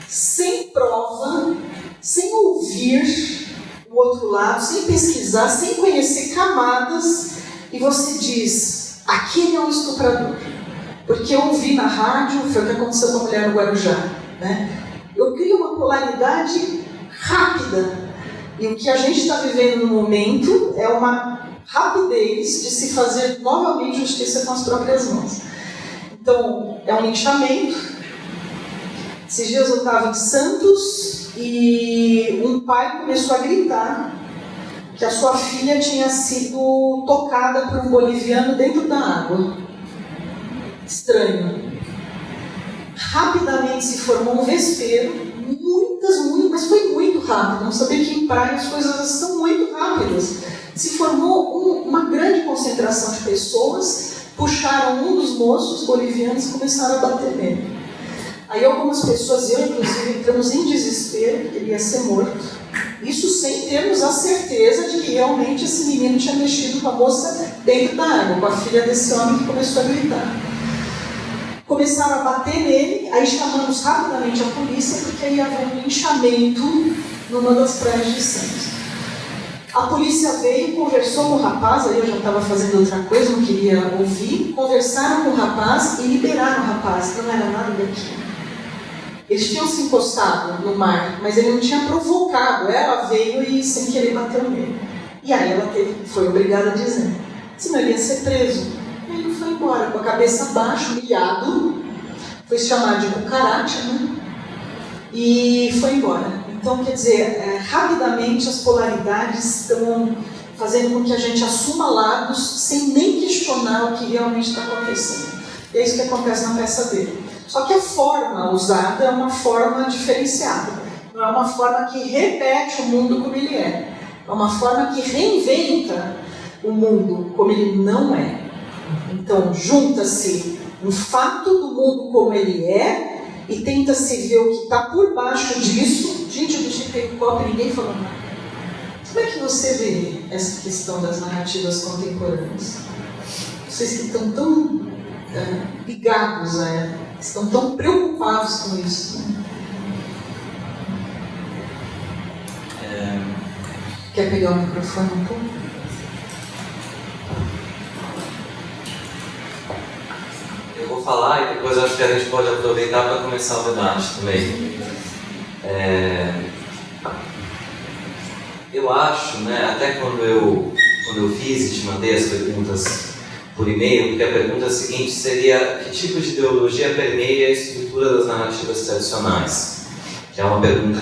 sem prova, sem ouvir o outro lado, sem pesquisar, sem conhecer camadas, e você diz, aquele é um estuprador. Porque eu ouvi na rádio, foi o que aconteceu com a mulher no Guarujá, né? Eu crio uma polaridade rápida, e o que a gente está vivendo no momento é uma rapidez de se fazer novamente justiça com as próprias mãos. Então, é um linchamento. Esses dias eu estava em Santos, e um pai começou a gritar que a sua filha tinha sido tocada por um boliviano dentro da água. Estranho. Rapidamente se formou um vespeiro, mas foi muito rápido. Não sabia que em praia as coisas são muito rápidas. Se formou uma grande concentração de pessoas, puxaram um dos moços bolivianos e começaram a bater nele. Aí algumas pessoas, eu inclusive, entramos em desespero, que ele ia ser morto. Isso sem termos a certeza de que realmente esse menino tinha mexido com a moça dentro da água, com a filha desse homem que começou a gritar. Começaram a bater nele, aí chamamos rapidamente a polícia, porque aí havia um linchamento numa das praias de Santos. A polícia veio, conversou com o rapaz, aí eu já estava fazendo outra coisa, não queria ouvir. Conversaram com o rapaz e liberaram o rapaz, não era nada daquilo. Eles tinham se encostado no mar, mas ele não tinha provocado. Ela veio e sem querer bateu nele. E aí ela foi obrigada a dizer, senão ele ia ser preso. E ele foi embora, com a cabeça baixa, humilhado, foi se chamar de cucaracha, né? E foi embora. Então, quer dizer, rapidamente as polaridades estão fazendo com que a gente assuma lados sem nem questionar o que realmente está acontecendo. E é isso que acontece na peça dele. Só que a forma usada é uma forma diferenciada. Não é uma forma que repete o mundo como ele é. É uma forma que reinventa o mundo como ele não é. Então, junta-se um fato do mundo como ele é e tenta-se ver o que está por baixo disso. Gente, eu deixei o copo e ninguém falou nada. Como é que você vê essa questão das narrativas contemporâneas? Vocês que estão tão ligados a ela, estão tão preocupados com isso. Né? Quer pegar o microfone um pouco? Eu vou falar e depois acho que a gente pode aproveitar para começar o debate também. Eu acho, né, até quando eu fiz e te mandei as perguntas por e-mail, porque a pergunta seguinte seria: que tipo de ideologia permeia a estrutura das narrativas tradicionais? Que é uma pergunta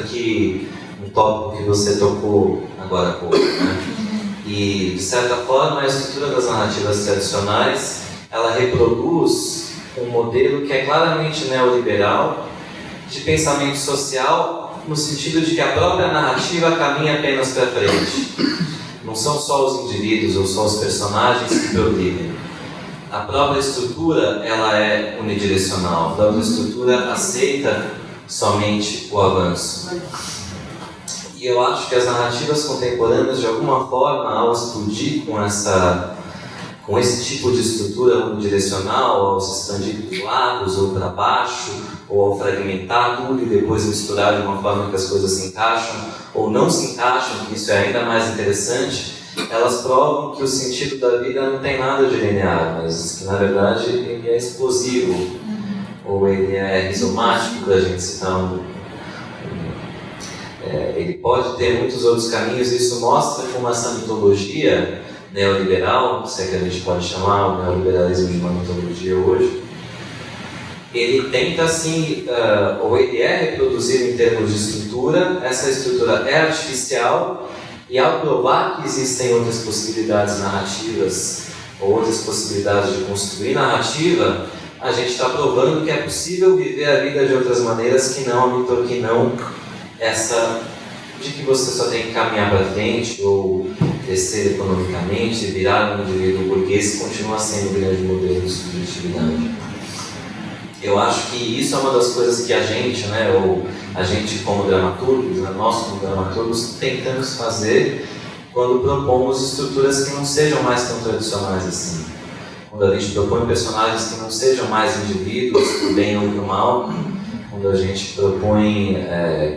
um tópico que você tocou agora há pouco, né? E, de certa forma, a estrutura das narrativas tradicionais, ela reproduz um modelo que é claramente neoliberal, de pensamento social, no sentido de que a própria narrativa caminha apenas para frente. Não são só os indivíduos ou só os personagens que progridem. A própria estrutura, ela é unidirecional. A própria estrutura aceita somente o avanço. E eu acho que as narrativas contemporâneas, de alguma forma, ao explodir com esse tipo de estrutura unidirecional, ao se expandir para os lados ou para baixo, ou ao fragmentar tudo e depois misturar de uma forma que as coisas se encaixam ou não se encaixam, que isso é ainda mais interessante, elas provam que o sentido da vida não tem nada de linear, mas que na verdade ele é explosivo, ou ele é rizomático, para a gente citar ele pode ter muitos outros caminhos, e isso mostra como essa mitologia neoliberal, se é que a gente pode chamar o neoliberalismo de uma mitologia hoje, ele tenta assim, ou ele é reproduzido em termos de estrutura, essa estrutura é artificial, e ao provar que existem outras possibilidades narrativas, ou outras possibilidades de construir narrativa, a gente está provando que é possível viver a vida de outras maneiras que não essa de que você só tem que caminhar para frente, ou crescer economicamente, virar um indivíduo burguês, continua sendo o grande modelo de subjetividade. Eu acho que isso é uma das coisas que a gente, né, ou a gente como dramaturgos, né, nós como dramaturgos, tentamos fazer quando propomos estruturas que não sejam mais tão tradicionais assim. Quando a gente propõe personagens que não sejam mais indivíduos, pro bem ou pro mal, quando a gente propõe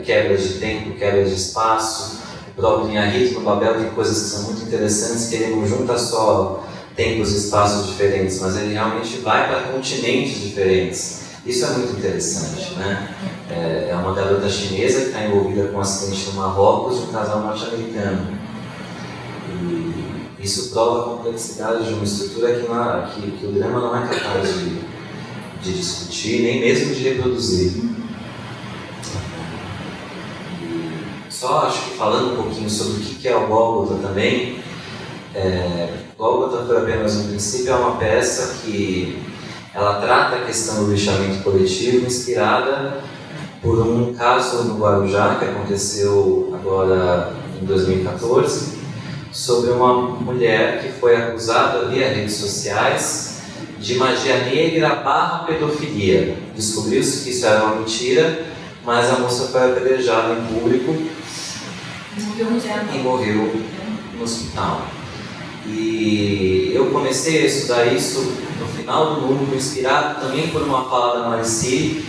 quebras de tempo, quebras de espaço, o próprio Inharito no Babel tem coisas que são muito interessantes, que ele não junta só tempos e espaços diferentes, mas ele realmente vai para continentes diferentes. Isso é muito interessante, né? É uma garota chinesa que está envolvida com um acidente no Marrocos de um casal norte-americano. E isso prova a complexidade de uma estrutura que o drama não é capaz de discutir, nem mesmo de reproduzir. Só acho que falando um pouquinho sobre o que é o Gólgota também, Gólgota foi apenas um princípio, é uma peça que ela trata a questão do lixamento coletivo inspirada por um caso no Guarujá que aconteceu agora em 2014, sobre uma mulher que foi acusada via redes sociais de magia negra / pedofilia. Descobriu-se que isso era uma mentira, mas a moça foi apedrejada em público e morreu no hospital. E eu comecei a estudar isso no final do núcleo, inspirado também por uma fala da Marici,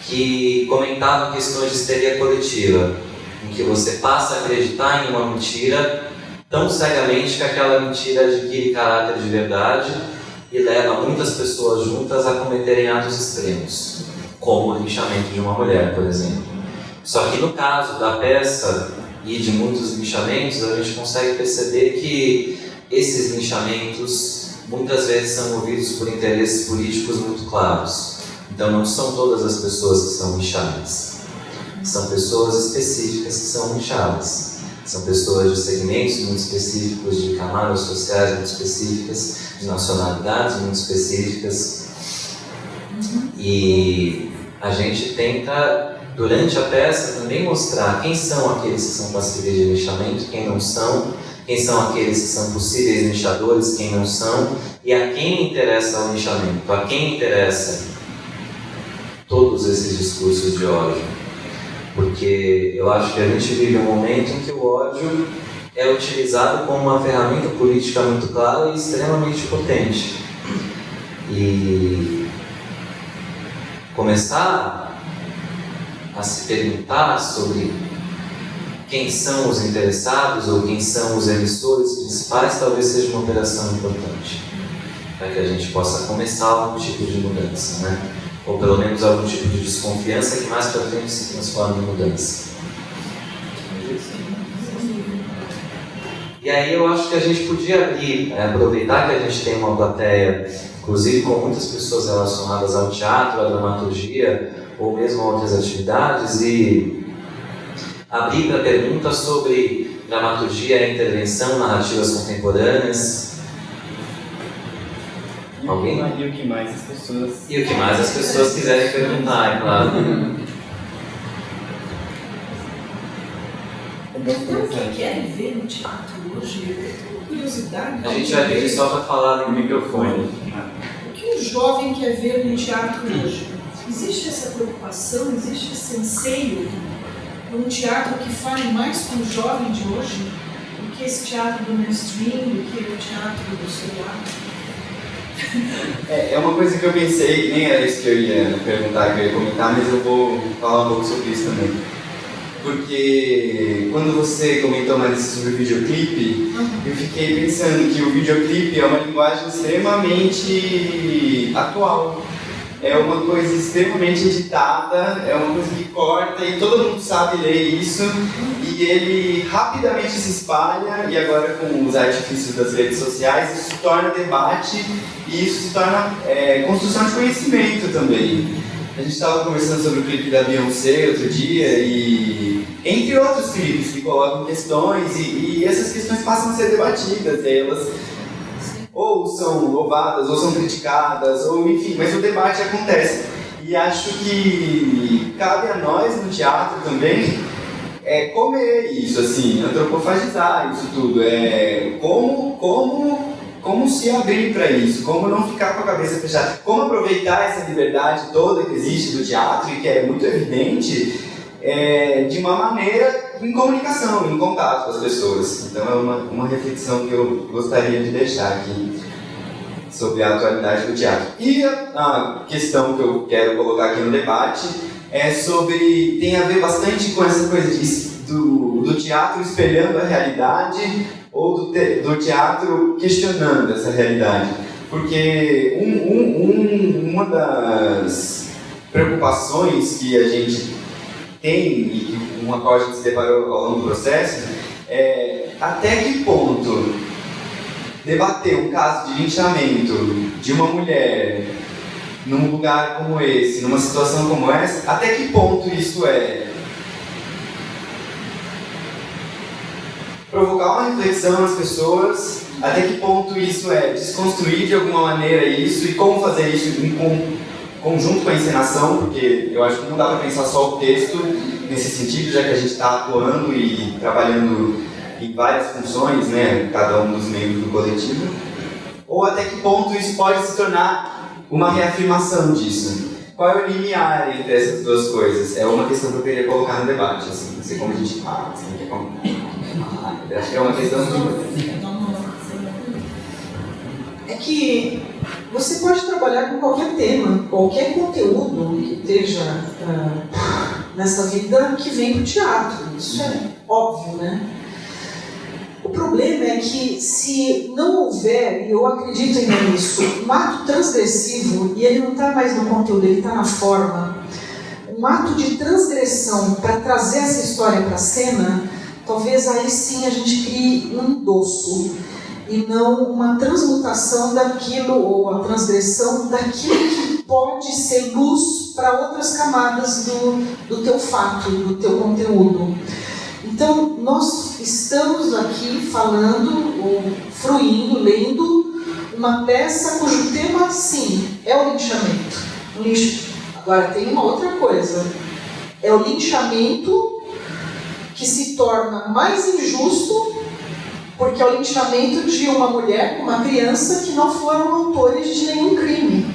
que comentava questões de histeria coletiva, em que você passa a acreditar em uma mentira tão cegamente que aquela mentira adquire caráter de verdade e leva muitas pessoas juntas a cometerem atos extremos, como o linchamento de uma mulher, por exemplo. Só que no caso da peça e de muitos linchamentos, a gente consegue perceber que esses linchamentos muitas vezes são movidos por interesses políticos muito claros. Então não são todas as pessoas que são linchadas, são pessoas específicas que são linchadas. São pessoas de segmentos muito específicos, de camadas sociais muito específicas, de nacionalidades muito específicas. E a gente tenta, durante a peça, também mostrar quem são aqueles que são passíveis de linchamento, quem não são, quem são aqueles que são possíveis linchadores, quem não são, e a quem interessa o linchamento, a quem interessa todos esses discursos de ódio. Porque eu acho que a gente vive um momento em que o ódio é utilizado como uma ferramenta política muito clara e extremamente potente. E começar a se perguntar sobre quem são os interessados ou quem são os emissores principais talvez seja uma operação importante, para que a gente possa começar algum tipo de mudança, né? Ou pelo menos algum tipo de desconfiança que mais para frente se transforma em mudança. E aí eu acho que a gente podia abrir, aproveitar que a gente tem uma plateia, inclusive com muitas pessoas relacionadas ao teatro, à dramaturgia, ou mesmo a outras atividades, e abrir para perguntas sobre dramaturgia, intervenção, narrativas contemporâneas. Alguém? E o que mais as pessoas Quiserem perguntar, é claro. O que querem ver no teatro hoje? Curiosidade. A gente vai pedir só para falar no microfone. O que um jovem quer ver no teatro hoje? Existe essa preocupação, existe esse anseio por um teatro que fale mais com o jovem de hoje do que esse teatro do mainstream, do que o teatro do celular? É uma coisa que eu pensei, nem era isso que eu ia perguntar, que eu ia comentar, mas eu vou falar um pouco sobre isso também. Porque quando você comentou mais sobre o videoclipe, eu fiquei pensando que o videoclipe é uma linguagem extremamente atual. É uma coisa extremamente editada, é uma coisa que corta e todo mundo sabe ler isso, e ele rapidamente se espalha, e agora com os artifícios das redes sociais isso se torna debate e isso se torna construção de conhecimento também. A gente estava conversando sobre o clipe da Beyoncé outro dia, e entre outros clipes que colocam questões, e essas questões passam a ser debatidas, e elas ou são louvadas, ou são criticadas, ou enfim, mas o debate acontece. E acho que cabe a nós no teatro também comer isso, assim, antropofagizar isso tudo, como se abrir para isso, como não ficar com a cabeça fechada, como aproveitar essa liberdade toda que existe do teatro e que é muito evidente, de uma maneira em comunicação, em contato com as pessoas. Então é uma reflexão que eu gostaria de deixar aqui sobre a atualidade do teatro. E a questão que eu quero colocar aqui no debate tem a ver bastante com essa coisa do teatro espelhando a realidade ou do teatro questionando essa realidade. Porque uma das preocupações que a gente tem, e com a qual a gente se deparou ao longo do processo, até que ponto debater um caso de linchamento de uma mulher num lugar como esse, numa situação como essa, até que ponto isso provocar uma reflexão nas pessoas, até que ponto isso desconstruir de alguma maneira isso, e como fazer isso em conjunto com a encenação, porque eu acho que não dá para pensar só o texto nesse sentido, já que a gente está atuando e trabalhando em várias funções, né, cada um dos membros do coletivo. Ou até que ponto isso pode se tornar uma reafirmação disso? Qual é o limiar entre essas duas coisas? É uma questão que eu queria colocar no debate, assim, não sei como a gente fala, assim, acho que é uma questão que... É que você pode trabalhar com qualquer tema, qualquer conteúdo que esteja nessa vida que vem do teatro, isso é óbvio, né? O problema é que se não houver, e eu acredito ainda nisso, um ato transgressivo, e ele não está mais no conteúdo, ele está na forma, um ato de transgressão para trazer essa história para a cena, talvez aí sim a gente crie um endosso, e não uma transmutação daquilo, ou a transgressão daquilo que pode ser luz para outras camadas do teu fato, do teu conteúdo. Então, nós estamos aqui falando, ou fruindo, lendo uma peça cujo tema, sim, é o linchamento. Agora, tem uma outra coisa. É o linchamento que se torna mais injusto porque é o linchamento de uma mulher, uma criança, que não foram autores de nenhum crime.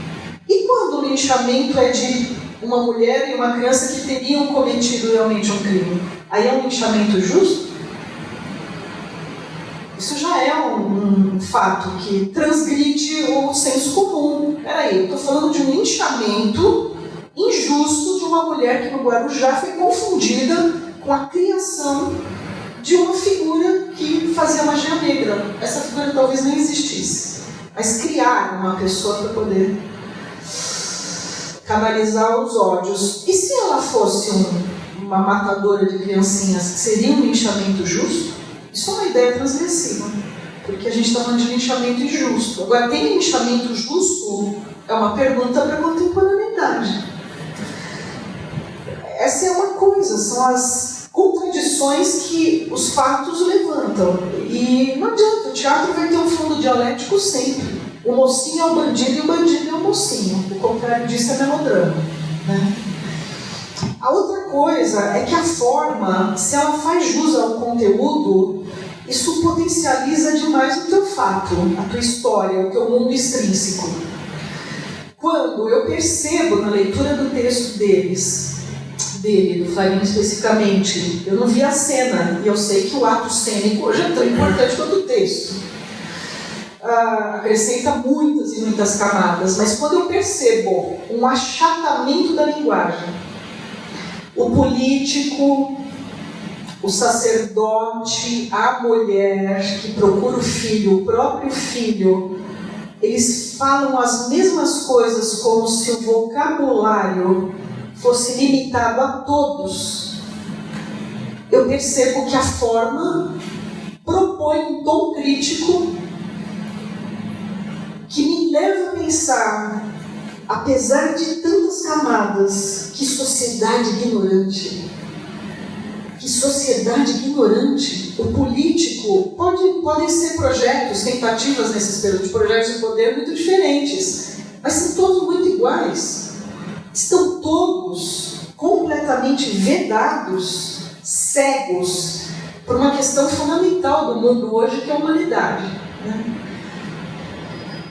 E quando o linchamento é de uma mulher e uma criança que teriam cometido realmente um crime? Aí é um linchamento justo? Isso já é um fato que transgride o senso comum. Peraí, eu estou falando de um linchamento injusto de uma mulher que no Guarujá foi confundida com a criação de uma figura que fazia magia negra. Essa figura talvez nem existisse, mas criar uma pessoa para poder canalizar os ódios. E se ela fosse uma matadora de criancinhas, seria um linchamento justo? Isso é uma ideia transgressiva, porque a gente está falando de linchamento injusto. Agora, tem linchamento justo? É uma pergunta para a contemporaneidade. Essa é uma coisa, são as contradições que os fatos levantam. E não adianta, o teatro vai ter um fundo dialético sempre. O mocinho é o bandido e o bandido é o mocinho. O contrário disso é melodrama, né? A outra coisa é que a forma, se ela faz jus ao conteúdo, isso potencializa demais o teu fato, a tua história, o teu mundo extrínseco. Quando eu percebo na leitura do texto dele, do Flavinho especificamente, eu não vi a cena, e eu sei que o ato cênico hoje é tão importante quanto o texto. Acrescenta muitas e muitas camadas, mas quando eu percebo um achatamento da linguagem, o político, o sacerdote, a mulher que procura o filho, o próprio filho, eles falam as mesmas coisas como se o vocabulário fosse limitado a todos. Eu percebo que a forma propõe um tom crítico que me leva a pensar, apesar de tantas camadas, que sociedade ignorante. Que sociedade ignorante. O político, podem ser projetos, tentativas nesses períodos, projetos de poder muito diferentes, mas são todos muito iguais. Estão todos completamente vedados, cegos, por uma questão fundamental do mundo hoje, que é a humanidade, né?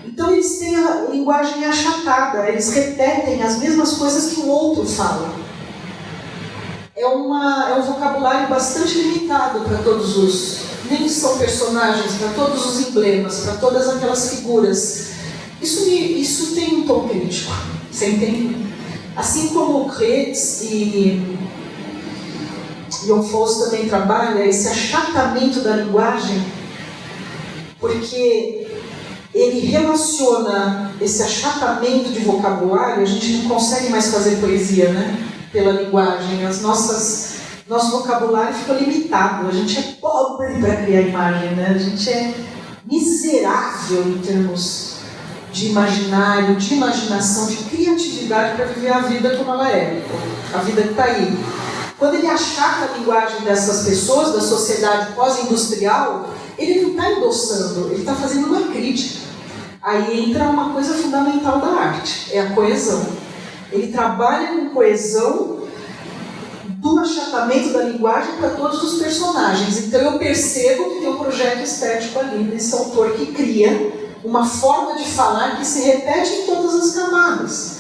Então eles têm a linguagem achatada, eles repetem as mesmas coisas que o outro fala. É um vocabulário bastante limitado para todos os... Nem são personagens, para todos os emblemas, para todas aquelas figuras. Isso tem um tom crítico, você entende? Assim como o Kretz e Jon Fosse também trabalha esse achatamento da linguagem, porque ele relaciona esse achatamento de vocabulário. A gente não consegue mais fazer poesia, né? Pela linguagem. Nosso vocabulário ficou limitado. A gente é pobre para criar imagem, né? A gente é miserável em termos de imaginário, de imaginação, de criatividade para viver a vida como ela é. A vida que está aí. Quando ele achata a linguagem dessas pessoas, da sociedade pós-industrial, ele não está endossando, ele está fazendo uma crítica. Aí entra uma coisa fundamental da arte, é a coesão. Ele trabalha com coesão do achatamento da linguagem para todos os personagens. Então eu percebo que tem um projeto estético ali nesse autor que cria uma forma de falar que se repete em todas as camadas.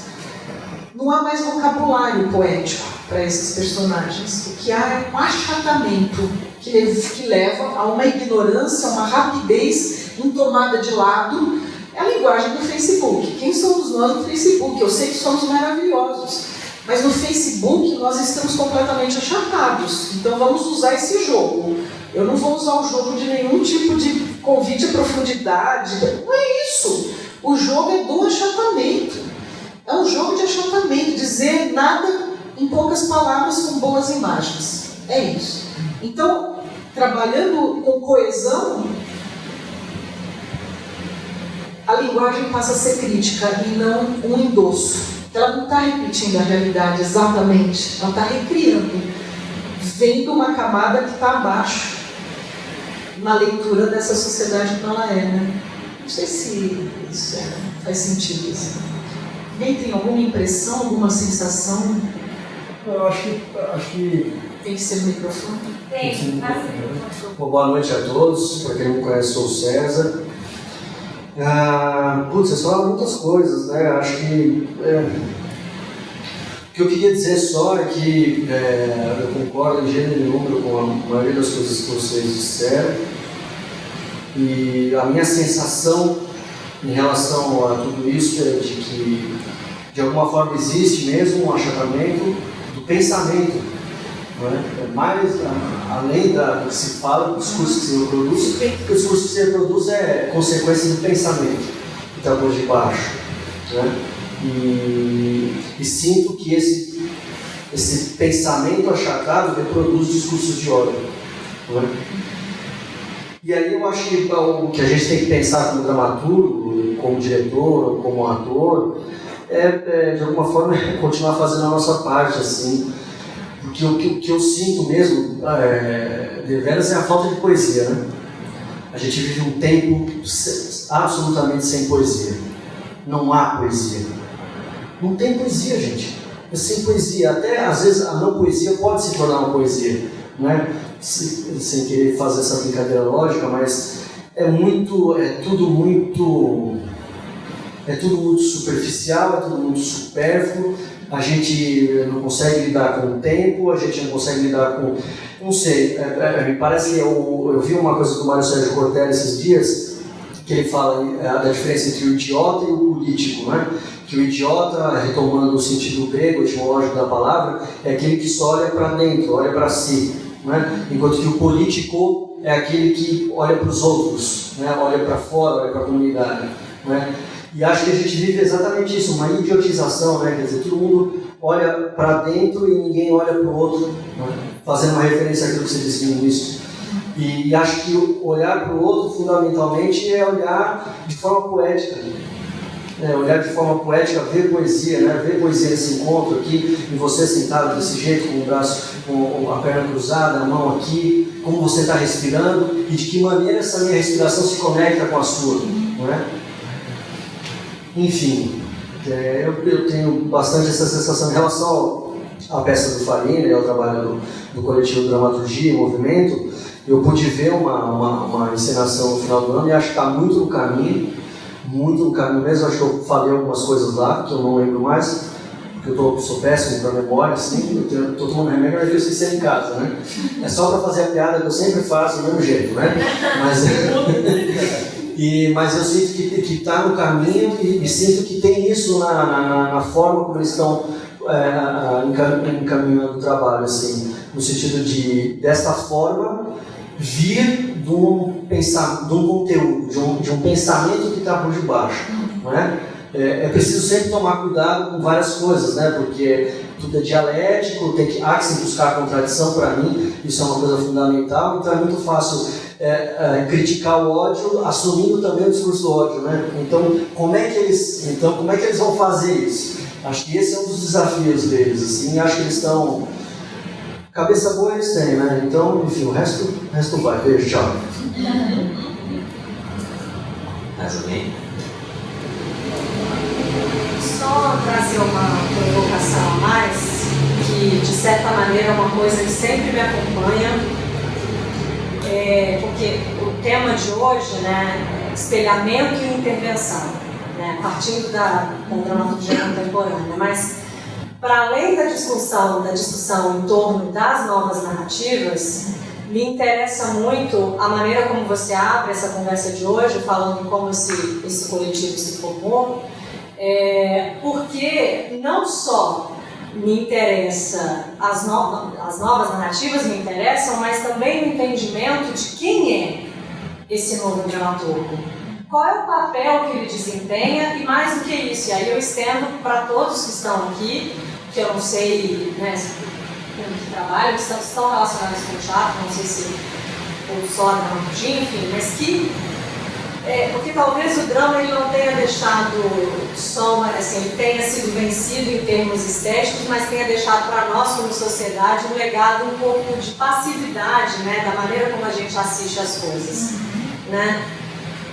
Não há mais vocabulário poético para esses personagens. O que há é um achatamento que leva a uma ignorância, a uma rapidez em tomada de lado. É a linguagem do Facebook. Quem somos nós no Facebook? Eu sei que somos maravilhosos, mas no Facebook nós estamos completamente achatados. Então vamos usar esse jogo. Eu não vou usar o jogo de nenhum tipo de convite à profundidade. Não é isso. O jogo é do achatamento. É um jogo de achatamento, dizer nada em poucas palavras com boas imagens. É isso. Então, trabalhando com coesão, a linguagem passa a ser crítica e não um endosso. Ela não está repetindo a realidade exatamente, ela está recriando, vendo uma camada que está abaixo na leitura dessa sociedade como ela é, né? Não sei se isso faz sentido. Assim. Alguém tem alguma impressão, alguma sensação? Eu acho que Tem que ser o microfone? Tem, boa noite a todos. Para quem não me conhece, sou o César. Vocês falaram muitas coisas, né? Acho que o que eu queria dizer só é que eu concordo em gênero e número com a maioria das coisas que vocês disseram. E a minha sensação em relação a tudo isso é de que, de alguma forma, existe mesmo um achatamento do pensamento. Não é? Mais além do que se fala, do discurso que se reproduz, porque o discurso que se reproduz é consequência do pensamento que está por debaixo. Né? E sinto que esse pensamento achatado reproduz discursos de ódio. Não é? E aí eu acho que o que a gente tem que pensar como dramaturgo, como diretor, como ator, de alguma forma continuar fazendo a nossa parte, assim. Porque o que eu sinto mesmo, deveras, é a falta de poesia, né? A gente vive um tempo absolutamente sem poesia. Não há poesia. Não tem poesia, gente. É sem poesia. Até, às vezes, a não poesia pode se tornar uma poesia, não é? Sem querer fazer essa brincadeira lógica, mas é tudo muito superficial, é tudo muito supérfluo. A gente não consegue lidar com o tempo, a gente não consegue lidar com... Não sei, me parece que eu vi uma coisa do Mário Sérgio Cortella esses dias, que ele fala da diferença entre o idiota e o político, né? Que o idiota, retomando o sentido grego, etimológico da palavra, é aquele que só olha para dentro, olha para si, né? Enquanto que o político é aquele que olha para os outros, né? Olha para fora, olha para a comunidade, né? E acho que a gente vive exatamente isso, uma idiotização, né? Quer dizer, todo mundo olha para dentro e ninguém olha para o outro, né? Fazendo uma referência àquilo que você disse no início. E acho que olhar para o outro, fundamentalmente, é olhar de forma poética. Olhar de forma poética, ver poesia, né? Ver poesia nesse encontro aqui, e você sentado desse jeito, com o braço, com a perna cruzada, a mão aqui, como você está respirando, e de que maneira essa minha respiração se conecta com a sua, não é? Enfim, eu tenho bastante essa sensação em relação à peça do Farina e ao trabalho do coletivo Dramaturgia e Movimento. Eu pude ver uma encenação no final do ano e acho que está muito no caminho mesmo. Acho que eu falei algumas coisas lá que eu não lembro mais, porque eu sou péssimo para memória, assim, eu estou tomando remédio, mas eu esqueci em casa, né? É só para fazer a piada que eu sempre faço do mesmo jeito, né? Mas eu sinto que está no caminho e sinto que tem isso na forma como eles estão encaminhando o trabalho, assim, no sentido de, desta forma, vir de um conteúdo, de um pensamento que está por debaixo, não é? É preciso sempre tomar cuidado com várias coisas, né? Porque tudo é dialético, há que se buscar a contradição. Para mim, isso é uma coisa fundamental. Então é muito fácil criticar o ódio, assumindo também o discurso do ódio, né? Então como é que eles vão fazer isso? Acho que esse é um dos desafios deles, assim. Acho que eles estão... Cabeça boa eles têm, né? Então, enfim, o resto vai. Beijo, tchau. Mais alguém? Só trazer uma provocação a mais, que de certa maneira é uma coisa que sempre me acompanha, porque o tema de hoje, né, espelhamento e intervenção, né, partindo da dramaturgia contemporânea, mas para além da discussão em torno das novas narrativas, me interessa muito a maneira como você abre essa conversa de hoje, falando em como esse coletivo se formou, porque não só me interessa as novas narrativas me interessam, mas também o entendimento de quem é esse novo dramaturgo. Qual é o papel que ele desempenha e mais do que isso, e aí eu estendo para todos que estão aqui, que eu não sei, né, com que trabalham, que estão relacionados com o teatro, não sei se ou só a dramaturgia, enfim, mas que porque talvez o drama ele não tenha deixado só, assim, ele tenha sido vencido em termos estéticos, mas tenha deixado para nós como sociedade um legado um pouco de passividade, né, da maneira como a gente assiste as coisas, né?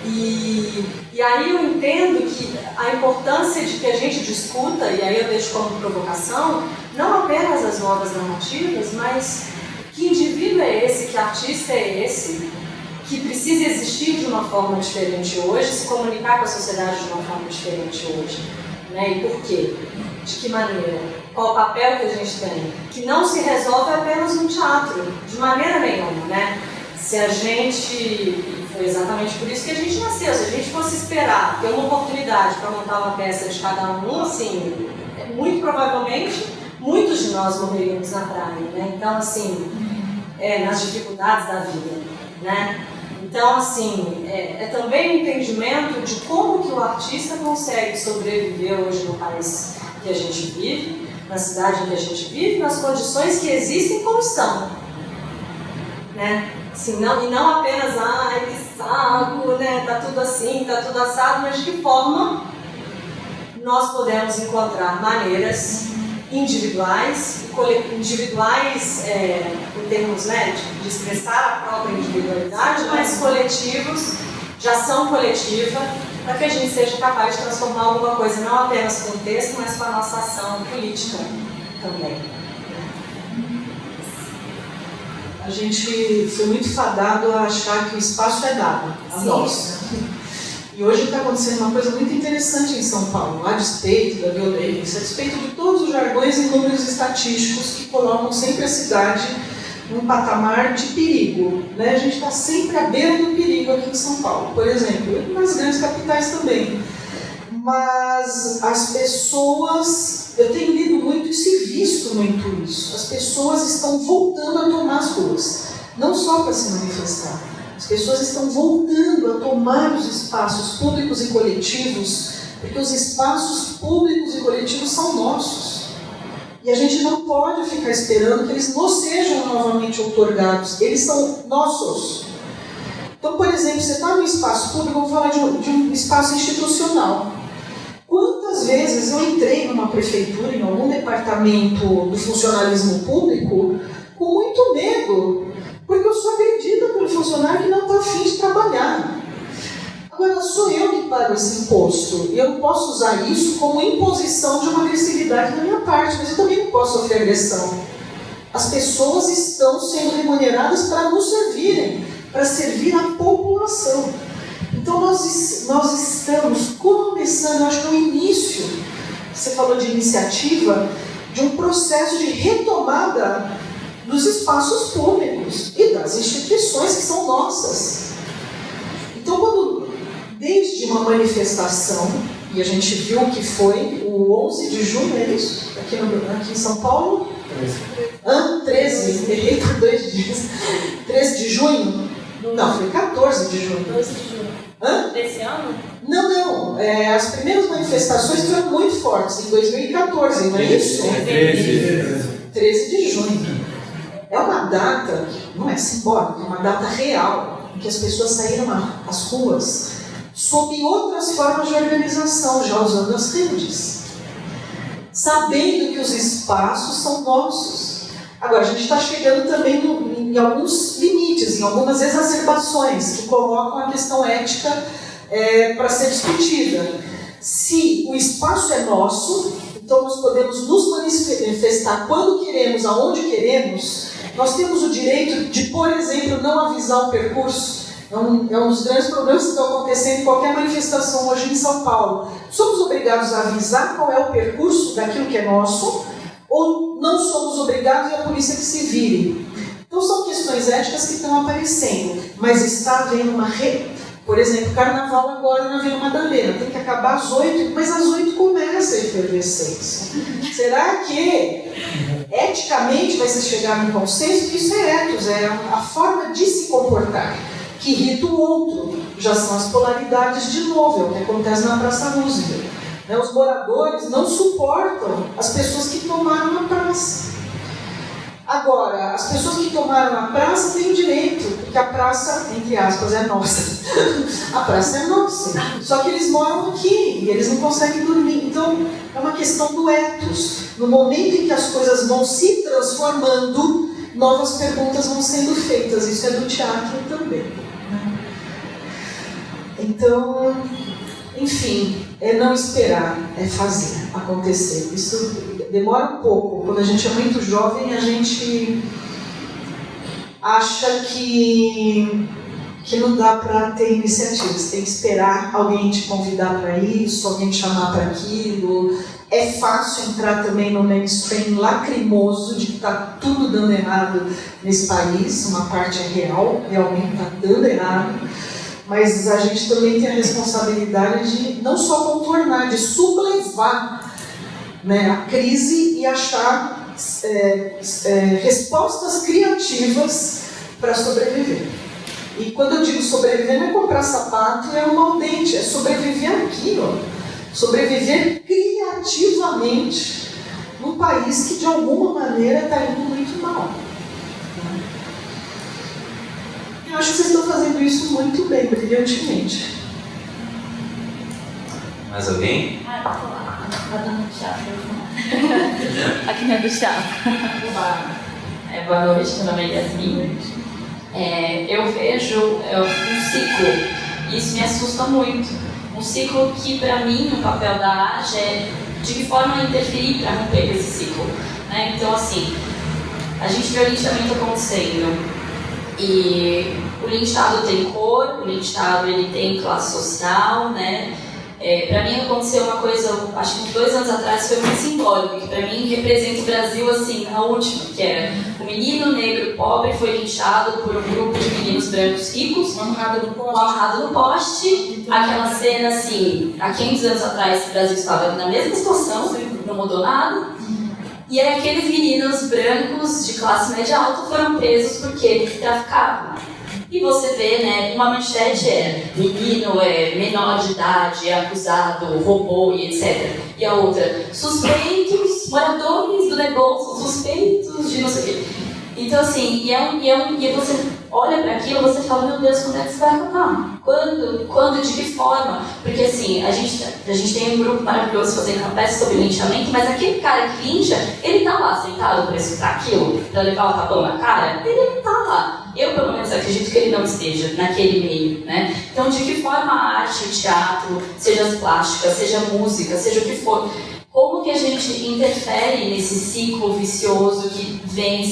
E aí eu entendo que a importância de que a gente discuta, e aí eu deixo como provocação, não apenas as novas narrativas, mas que indivíduo é esse, que artista é esse, que precisa existir de uma forma diferente hoje, se comunicar com a sociedade de uma forma diferente hoje, né? E por quê? De que maneira? Qual o papel que a gente tem? Que não se resolve apenas no teatro, de maneira nenhuma, né? Se a gente... Foi exatamente por isso que a gente nasceu. Se a gente fosse esperar ter uma oportunidade para montar uma peça de cada um, assim, muito provavelmente, muitos de nós morreríamos na praia, né? Então, assim, nas dificuldades da vida, né? Então, assim, é também o entendimento de como que o artista consegue sobreviver hoje no país que a gente vive, na cidade em que a gente vive, nas condições que existem como estão, né? Assim, e não apenas, que saco, né? Tá tudo assim, tá tudo assado, mas de que forma nós podemos encontrar maneiras individuais em termos, né, de expressar a própria individualidade, mas coletivos, de ação coletiva, para que a gente seja capaz de transformar alguma coisa, não apenas com o texto, mas com a nossa ação política também. A gente foi muito fadado a achar que o espaço é dado a nós. E hoje está acontecendo uma coisa muito interessante em São Paulo, a despeito da violência, a despeito de todos os jargões e números estatísticos que colocam sempre a cidade num patamar de perigo, né? A gente está sempre à beira do perigo aqui em São Paulo, por exemplo, e nas grandes capitais também. Mas as pessoas, eu tenho lido muito isso e visto muito isso, as pessoas estão voltando a tomar as ruas, não só para se manifestar. As pessoas estão voltando a tomar os espaços públicos e coletivos, porque os espaços públicos e coletivos são nossos. E a gente não pode ficar esperando que eles nos sejam novamente outorgados, eles são nossos. Então, por exemplo, você está no espaço público, vamos falar de um espaço institucional. Quantas vezes eu entrei numa prefeitura, em algum departamento do funcionalismo público, com muito medo, porque eu sou agredida pelo funcionário que não está afim de trabalhar. Agora, sou eu que pago esse imposto, e eu não posso usar isso como imposição de uma agressividade da minha parte, mas eu também não posso sofrer agressão. As pessoas estão sendo remuneradas para nos servirem, para servir a população. Então, nós estamos começando, acho que é o início, você falou de iniciativa, de um processo de retomada dos espaços públicos e das instituições que são nossas. Então, desde uma manifestação, e a gente viu que foi o 11 de junho, é isso? Aqui em São Paulo? 13, errei por 2 dias. 13 de junho? Não, foi 14 de junho. 12 de junho. Desse ano? Não. As primeiras manifestações foram muito fortes, em 2014, não é isso? 13 de junho. É uma data, não é simbólica, é uma data real, em que as pessoas saíram às ruas sob outras formas de organização, já usando as redes, sabendo que os espaços são nossos. Agora, a gente está chegando também em alguns limites, em algumas exacerbações, que colocam a questão ética para ser discutida. Se o espaço é nosso, então nós podemos nos manifestar quando queremos, aonde queremos. Nós temos o direito de, por exemplo, não avisar o percurso. É um dos grandes problemas que estão acontecendo em qualquer manifestação hoje em São Paulo. Somos obrigados a avisar qual é o percurso daquilo que é nosso, ou não somos obrigados e a polícia que se vire. Então são questões éticas que estão aparecendo, mas está havendo uma... Por exemplo, carnaval agora na Vila Madalena, tem que acabar às 8, mas às 8 começa a efervescência. Será que eticamente vai se chegar num consenso? Isso é etos, é a forma de se comportar, que irrita o outro. Já são as polaridades de novo, é o que acontece na Praça Roosevelt. Os moradores não suportam as pessoas que tomaram a praça. Agora, as pessoas que tomaram a praça têm o direito, porque a praça, entre aspas, é nossa. A praça é nossa. Só que eles moram aqui e eles não conseguem dormir. Então, é uma questão do ethos. No momento em que as coisas vão se transformando, novas perguntas vão sendo feitas. Isso é do teatro também. Então, enfim, é não esperar, é fazer acontecer. Isso demora um pouco. Quando a gente é muito jovem, a gente acha que não dá para ter iniciativas. Tem que esperar alguém te convidar para isso, alguém te chamar para aquilo. É fácil entrar também no mainstream lacrimoso de que está tudo dando errado nesse país. Uma parte é real, realmente está dando errado. Mas a gente também tem a responsabilidade de não só contornar, de sublevar, né, a crise e achar respostas criativas para sobreviver. E quando eu digo sobreviver, não é comprar sapato, é uma dente, é sobreviver aqui, ó. Sobreviver criativamente num país que de alguma maneira está indo muito mal. Eu acho que vocês estão fazendo isso muito bem, brilhantemente. Mais alguém? Ah, eu vou falar. Tá dando teatro. Aqui não é do teatro. Boa noite, meu nome é Yasmin. Eu vejo um ciclo, e isso me assusta muito. Um ciclo que, para mim, o papel da arte é de que forma interferir para romper esse ciclo. Né? Então, assim, a gente vê o linchamento acontecendo. E o linchado tem cor, o linchado ele tem classe social, né? Para mim aconteceu uma coisa, acho que uns 2 anos atrás, foi muito simbólico, que para mim representa o Brasil assim, a última, que era o menino negro pobre foi linchado por um grupo de meninos brancos ricos, amarrado no poste, aquela cena assim, há 500 anos atrás o Brasil estava na mesma situação, não mudou nada. E aí aqueles meninos brancos de classe média alta foram presos porque eles traficavam. E você vê, né, uma manchete menino menor de idade, acusado, roubou e etc. E a outra, suspeitos, moradores do negócio, suspeitos de não sei o quê. Então assim, e você olha para aquilo e você fala, meu Deus, quando é que isso vai acabar? Quando, de que forma? Porque assim, a gente tem um grupo maravilhoso fazendo uma peça sobre linchamento, mas aquele cara que lincha, ele tá lá sentado para escutar aquilo, para levar o tapão na cara, ele não tá lá. Eu, pelo menos, acredito que ele não esteja naquele meio, né? Então, de que forma a arte, o teatro, seja as plásticas, seja a música, seja o que for, como que a gente interfere nesse ciclo vicioso que vem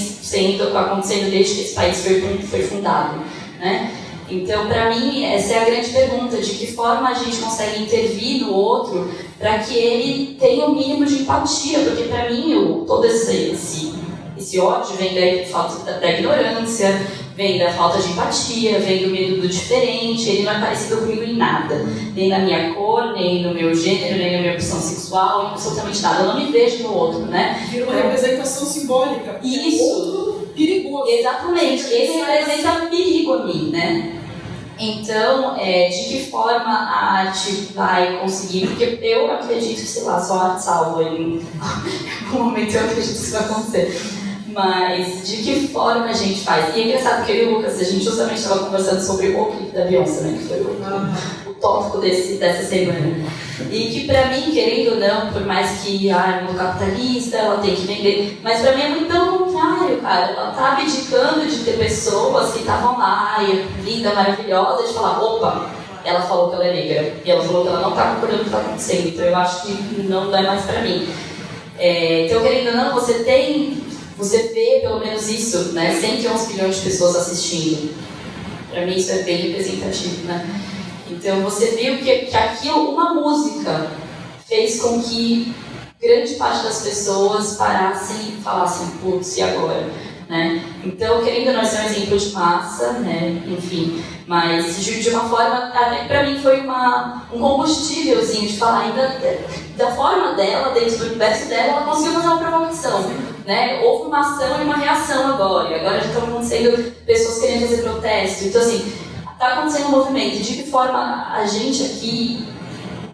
acontecendo desde que esse país foi fundado, né? Então, para mim, essa é a grande pergunta, de que forma a gente consegue intervir no outro para que ele tenha o mínimo de empatia, porque para mim, todo esse ódio vem da falta da ignorância, vem da falta de empatia, vem do medo do diferente. Ele não é parecido comigo em nada, nem na minha cor, nem no meu gênero, nem na minha opção sexual, absolutamente nada. Eu não me vejo no outro, né? Vira uma representação simbólica. Isso. Outro perigoso. Exatamente. Ele representa perigo a mim, né? Então, de que forma a arte vai conseguir? Porque eu acredito que, sei lá, só a arte salva em algum momento, eu acredito que isso vai acontecer. Mas de que forma a gente faz? E é engraçado que eu e o Lucas, a gente justamente estava conversando sobre o clipe da Beyoncé, né? Que foi o tópico dessa semana. E que pra mim, querendo ou não, por mais que no mundo capitalista, ela tem que vender, mas pra mim é muito pelo contrário, cara. Ela tá abdicando de ter pessoas que estavam lá, linda, maravilhosa, de falar, opa, ela falou que ela é negra, e ela falou que ela não tá concordando com o que tá acontecendo, então eu acho que não dá mais pra mim. Então, querendo ou não, você vê pelo menos isso, né? 111 milhões de pessoas assistindo. Para mim isso é bem representativo, né? Então você viu que aquilo, uma música, fez com que grande parte das pessoas parassem e falassem, putz, e agora? Né? Então, querendo ou não, esse é um exemplo de massa, né? Enfim, mas de uma forma, até que para mim foi um combustívelzinho de falar ainda da forma dela, dentro do universo dela, ela conseguiu fazer uma provocação, né? Houve uma ação e uma reação agora, e agora já estão acontecendo pessoas querendo fazer protesto, então assim, está acontecendo um movimento. De que forma a gente aqui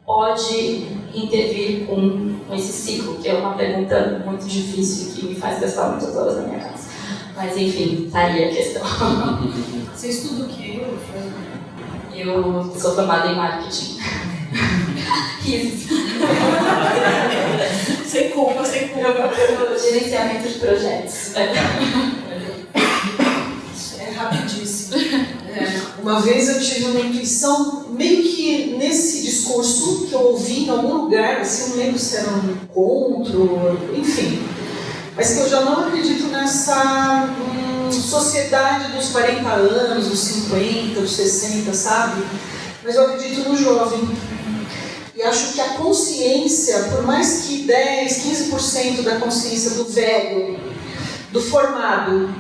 pode intervir com esse ciclo, que é uma pergunta muito difícil que me faz gastar muitas horas na minha casa. Mas enfim, tá aí a questão. Você estuda o quê? Eu sou formada em marketing. Sem culpa, sem culpa. Gerenciamento de projetos. É rapidíssimo. Uma vez eu tive uma intuição, meio que nesse discurso que eu ouvi em algum lugar, assim, não lembro se era um encontro, enfim. Mas que eu já não acredito nessa sociedade dos 40 anos, dos 50, dos 60, sabe? Mas eu acredito no jovem. E acho que a consciência, por mais que 10, 15% da consciência do velho, do formado,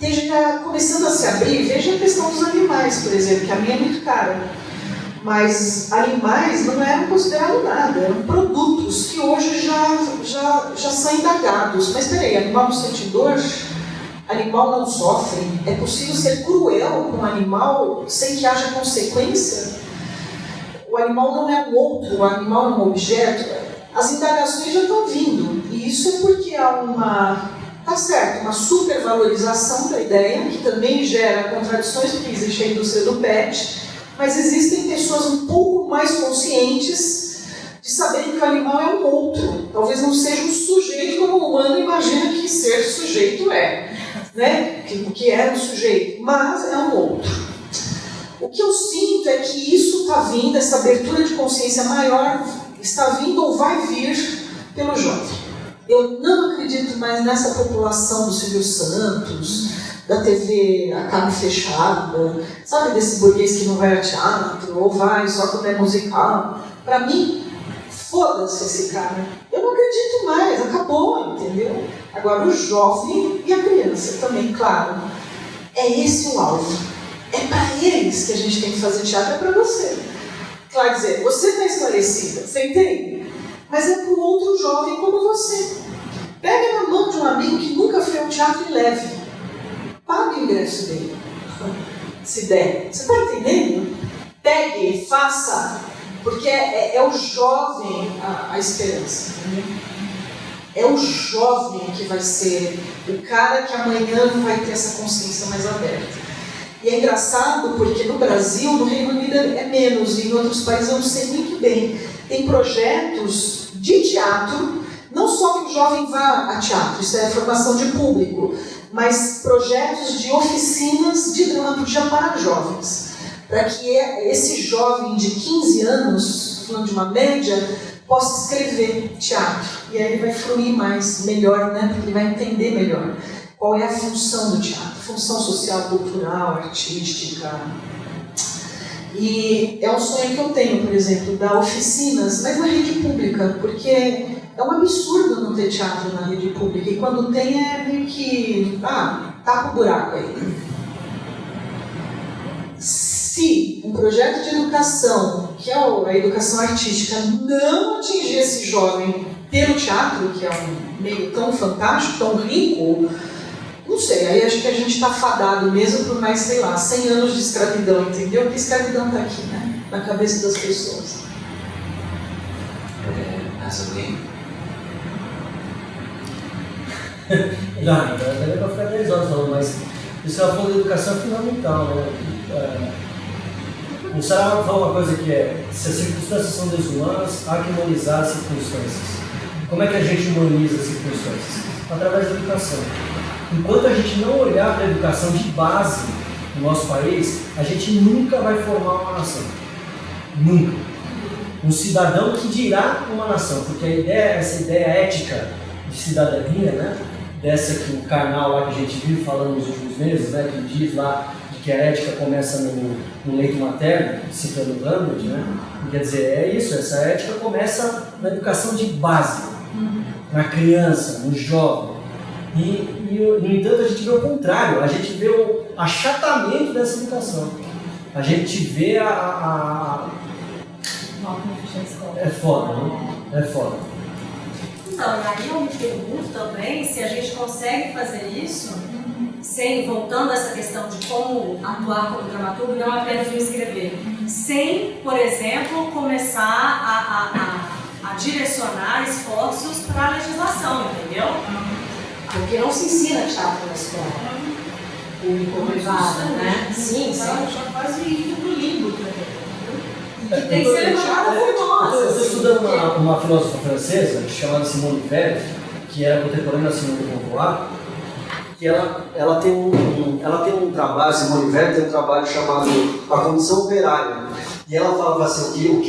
esteja começando a se abrir, veja a questão dos animais, por exemplo, que a minha é muito cara. Mas animais não eram considerados nada, eram produtos que hoje já são indagados. Mas peraí, animal não sente dor? Animal não sofre? É possível ser cruel com um animal sem que haja consequência? O animal não é um outro, o animal é um objeto. As indagações já estão vindo. E isso é porque há uma supervalorização da ideia, que também gera contradições, porque existe a indústria do pet. Mas existem pessoas um pouco mais conscientes de saberem que o animal é um outro. Talvez não seja um sujeito como o humano imagina que ser sujeito é, né? Que é um sujeito, mas é um outro. O que eu sinto é que isso está vindo, essa abertura de consciência maior está vindo ou vai vir pelo jovem. Eu não acredito mais nessa população do Silvio Santos, da TV a cabo fechada, sabe, desse burguês que não vai a teatro, ou vai só quando é musical. Para mim, foda-se esse cara. Eu não acredito mais, acabou, entendeu? Agora o jovem e a criança também, claro. É esse o alvo. É para eles que a gente tem que fazer teatro, é para você. Claro, dizer, você está esclarecida, você entende? Mas é para o outro jovem como você. Pega na mão de um amigo que nunca foi ao teatro e leve. Pague o ingresso dele, se der. Você está entendendo? Pegue, faça, porque é o jovem a esperança. Entendeu? É o jovem que vai ser o cara que amanhã vai ter essa consciência mais aberta. E é engraçado porque no Brasil, no Reino Unido é menos, e em outros países eu não sei muito bem. Tem projetos de teatro, não só que o jovem vá a teatro, isso é formação de público, mas projetos de oficinas de dramaturgia para jovens, para que esse jovem de 15 anos, falando de uma média, possa escrever teatro. E aí ele vai fluir mais, melhor, né? Porque ele vai entender melhor qual é a função do teatro, função social, cultural, artística. E é um sonho que eu tenho, por exemplo, dar oficinas, mas na rede pública, porque é um absurdo não ter teatro na rede pública, e quando tem é meio que, tapa o buraco aí. Se um projeto de educação, que é a educação artística, não atingir esse jovem pelo teatro, que é um meio tão fantástico, tão rico, não sei, aí acho que a gente está fadado mesmo por mais, 100 anos de escravidão, entendeu? Porque a escravidão está aqui, né? Na cabeça das pessoas. Mais alguém? Não, daria para ficar 10 horas falando, mas isso é uma forma de educação fundamental, né? O Saramago fala uma coisa que é: se as circunstâncias são desumanas, há que humanizar as circunstâncias. Como é que a gente humaniza as circunstâncias? Através da educação. Enquanto a gente não olhar para a educação de base no nosso país, a gente nunca vai formar uma nação. Nunca. Um cidadão que dirá uma nação, porque essa ideia ética de cidadania, né? Dessa que o carnal lá que a gente viu falando nos últimos meses, né? Que diz lá de que a ética começa no leito materno, citando Hamlet, né? Quer dizer, é isso, essa ética começa na educação de base, na criança, no jovem. E, no entanto, a gente vê o contrário, a gente vê o achatamento dessa educação. A gente vê É foda, né? É foda. Então, e aí eu me pergunto também se a gente consegue fazer isso, voltando a essa questão de como atuar como dramaturgo, não apenas no escrever, sem, por exemplo, começar a direcionar esforços para a legislação, entendeu? Porque não se ensina teatro na escola, público ou privada, né? Sim, Já quase indo pro limbo também. Que tem que ser levada por nós. Eu estou estudando uma filósofa francesa chamada Simone Weil, que era contemporânea da Simone de Beauvoir, que ela tem um trabalho, Simone Weil tem um trabalho chamado A Condição Operária. E ela falava assim,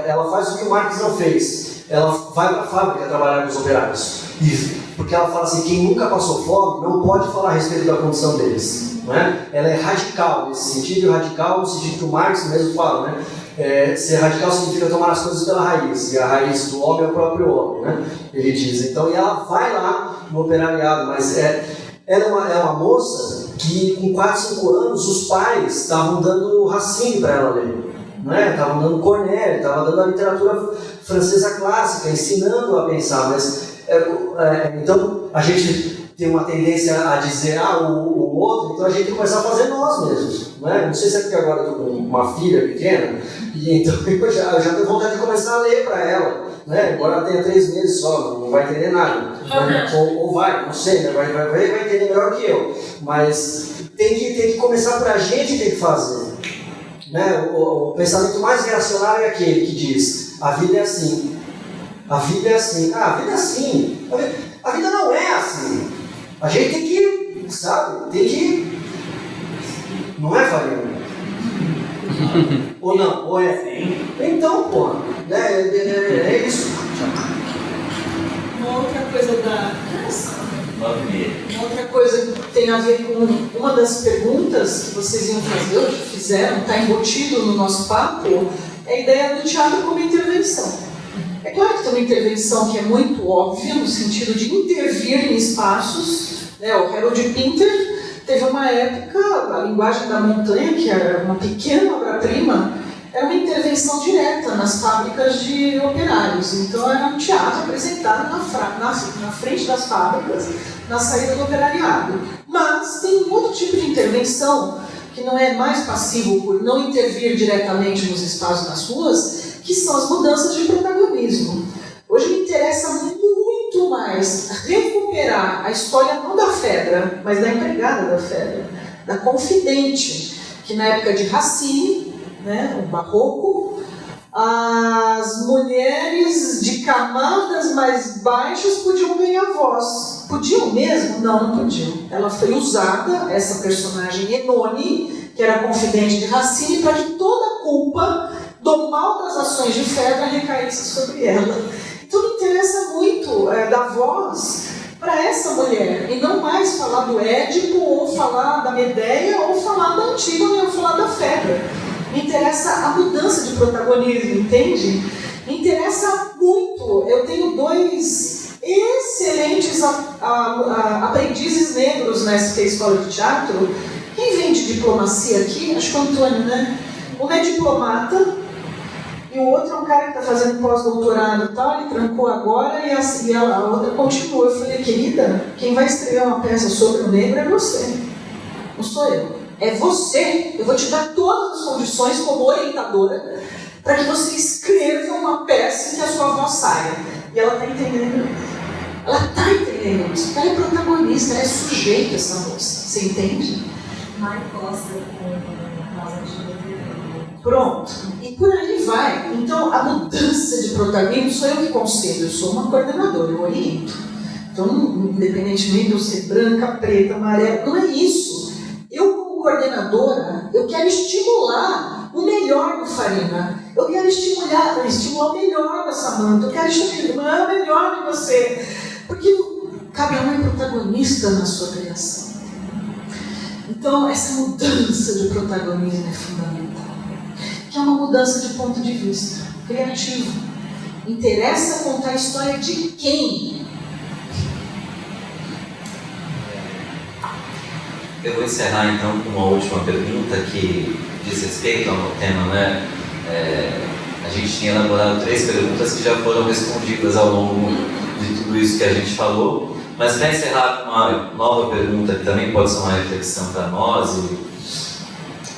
ela faz o que o Marx não fez. Ela vai para a fábrica trabalhar com os operários. Porque ela fala assim, quem nunca passou fome não pode falar a respeito da condição deles. Não é? Ela é radical nesse sentido, e radical no sentido que o Marx mesmo fala, né? Ser radical significa tomar as coisas pela raiz, e a raiz do homem é o próprio homem, né? Ele diz. Então, e ela vai lá no operariado, mas ela é uma moça que com 4, 5 anos os pais estavam dando Racine para ela ler, né? Estavam dando Corneille, estavam dando a literatura francesa clássica, ensinando a pensar, mas então a gente tem uma tendência a dizer o outro, então a gente tem que começar a fazer nós mesmos, não é? Não sei se é porque agora eu estou com uma filha pequena, e então eu já tenho vontade de começar a ler para ela, né? Embora ela tenha 3 meses só, não vai entender nada, ou vai, não sei, né? vai entender melhor que eu, mas tem que começar para a gente, tem que fazer, né? O pensamento mais reacionário é aquele que diz, a vida é assim, a vida é assim, a vida é assim, a vida não é assim. A gente tem que, sabe, não é, Farinha? Ou não? Ou é? Então, pô, é isso. Uma outra coisa Uma outra coisa que tem a ver com uma das perguntas que vocês iam fazer, ou que fizeram, está embutido no nosso papo, é a ideia do teatro como intervenção. É claro que tem uma intervenção que é muito óbvia, no sentido de intervir em espaços, né? O Harold Pinter teve uma época, a linguagem da montanha, que era uma pequena obra-prima, era uma intervenção direta nas fábricas de operários. Então era um teatro apresentado na frente das fábricas, na saída do operariado. Mas tem um outro tipo de intervenção, que não é mais passivo por não intervir diretamente nos espaços das ruas, que são as mudanças de protagonismo. Hoje me interessa muito mais recuperar a história não da Fedra, mas da empregada da Fedra, da confidente, que na época de Racine, né, o barroco, as mulheres de camadas mais baixas podiam ganhar voz. Podiam mesmo? Não podiam. Ela foi usada, essa personagem Enone, que era a confidente de Racine, para que toda a culpa do mal das ações de Fedra recaísse sobre ela. Então me interessa muito dar voz para essa mulher, e não mais falar do Édipo, ou falar da Medeia, ou falar da Antígona, ou falar da Fedra. Me interessa a mudança de protagonismo, entende? Me interessa muito. Eu tenho 2 excelentes aprendizes negros na SP Escola de Teatro. Quem vem de diplomacia aqui? Acho que é o Antônio, né? Um é diplomata, e o outro é um cara que está fazendo pós-doutorado e tal, ele trancou agora, e a outra continua. Eu falei, querida, quem vai escrever uma peça sobre o negro é você, não sou eu. É você. Eu vou te dar todas as condições como orientadora para que você escreva uma peça em que a sua voz saia. E ela está entendendo isso. Ela está entendendo isso. Ela é protagonista, ela é sujeita, essa moça. Você entende? Mari Costa com Rosa de Pronto. E por aí vai. Então, a mudança de protagonismo sou eu que concedo. Eu sou uma coordenadora, eu oriento. Então, independentemente de eu ser branca, preta, amarela, não é isso. Eu, como coordenadora, eu quero estimular o melhor do Farina. Eu quero estimular o melhor da Samanta. Eu quero estimular o melhor de você. Porque cada um é protagonista na sua criação. Então, essa mudança de protagonismo é fundamental, que é uma mudança de ponto de vista criativo. Interessa contar a história de quem? Eu vou encerrar então com uma última pergunta que diz respeito ao tema, né? A gente tinha elaborado 3 perguntas que já foram respondidas ao longo de tudo isso que a gente falou, mas para encerrar com uma nova pergunta que também pode ser uma reflexão para nós, e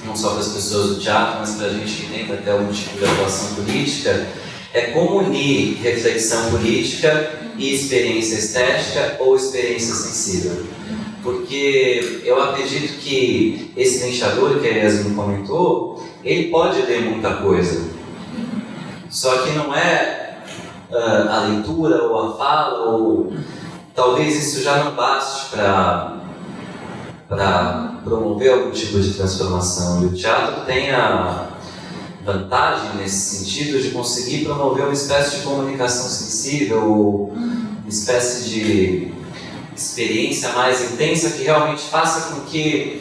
não só para as pessoas do teatro, mas para a gente que tenta ter algum tipo de atuação política, é como unir reflexão política e experiência estética ou experiência sensível. Porque eu acredito que esse linchador que a Yasmin comentou, ele pode ler muita coisa. Só que não é a leitura ou a fala, ou talvez isso já não baste para promover algum tipo de transformação. E o teatro tem a vantagem nesse sentido de conseguir promover uma espécie de comunicação sensível, ou uma espécie de experiência mais intensa que realmente faça com que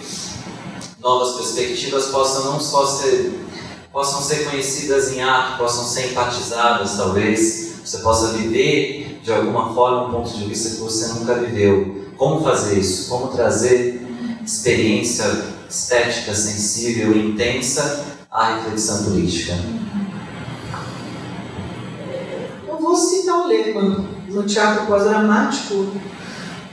novas perspectivas possam não só ser conhecidas em ato, possam ser empatizadas, talvez você possa viver de alguma forma um ponto de vista que você nunca viveu. Como fazer isso? Como trazer experiência estética, sensível e intensa à reflexão política? Eu vou citar o Lehmann no teatro pós-dramático.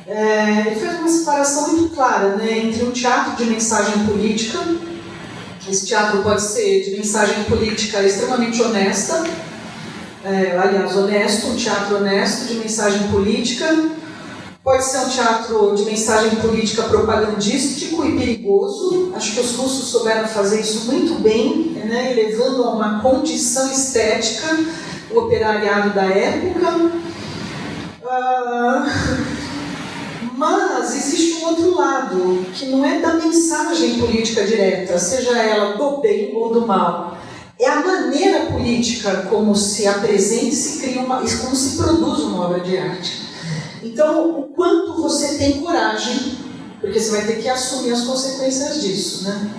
Ele fez uma separação muito clara, né, entre um teatro de mensagem política. Esse teatro pode ser de mensagem política extremamente honesta, aliás, honesto, um teatro honesto de mensagem política. Pode ser um teatro de mensagem política propagandístico e perigoso. Acho que os russos souberam fazer isso muito bem, né, elevando a uma condição estética o operariado da época. Mas existe um outro lado, que não é da mensagem política direta, seja ela do bem ou do mal. É a maneira política como se apresenta e se cria como se produz uma obra de arte. Então, o quanto você tem coragem, porque você vai ter que assumir as consequências disso, né?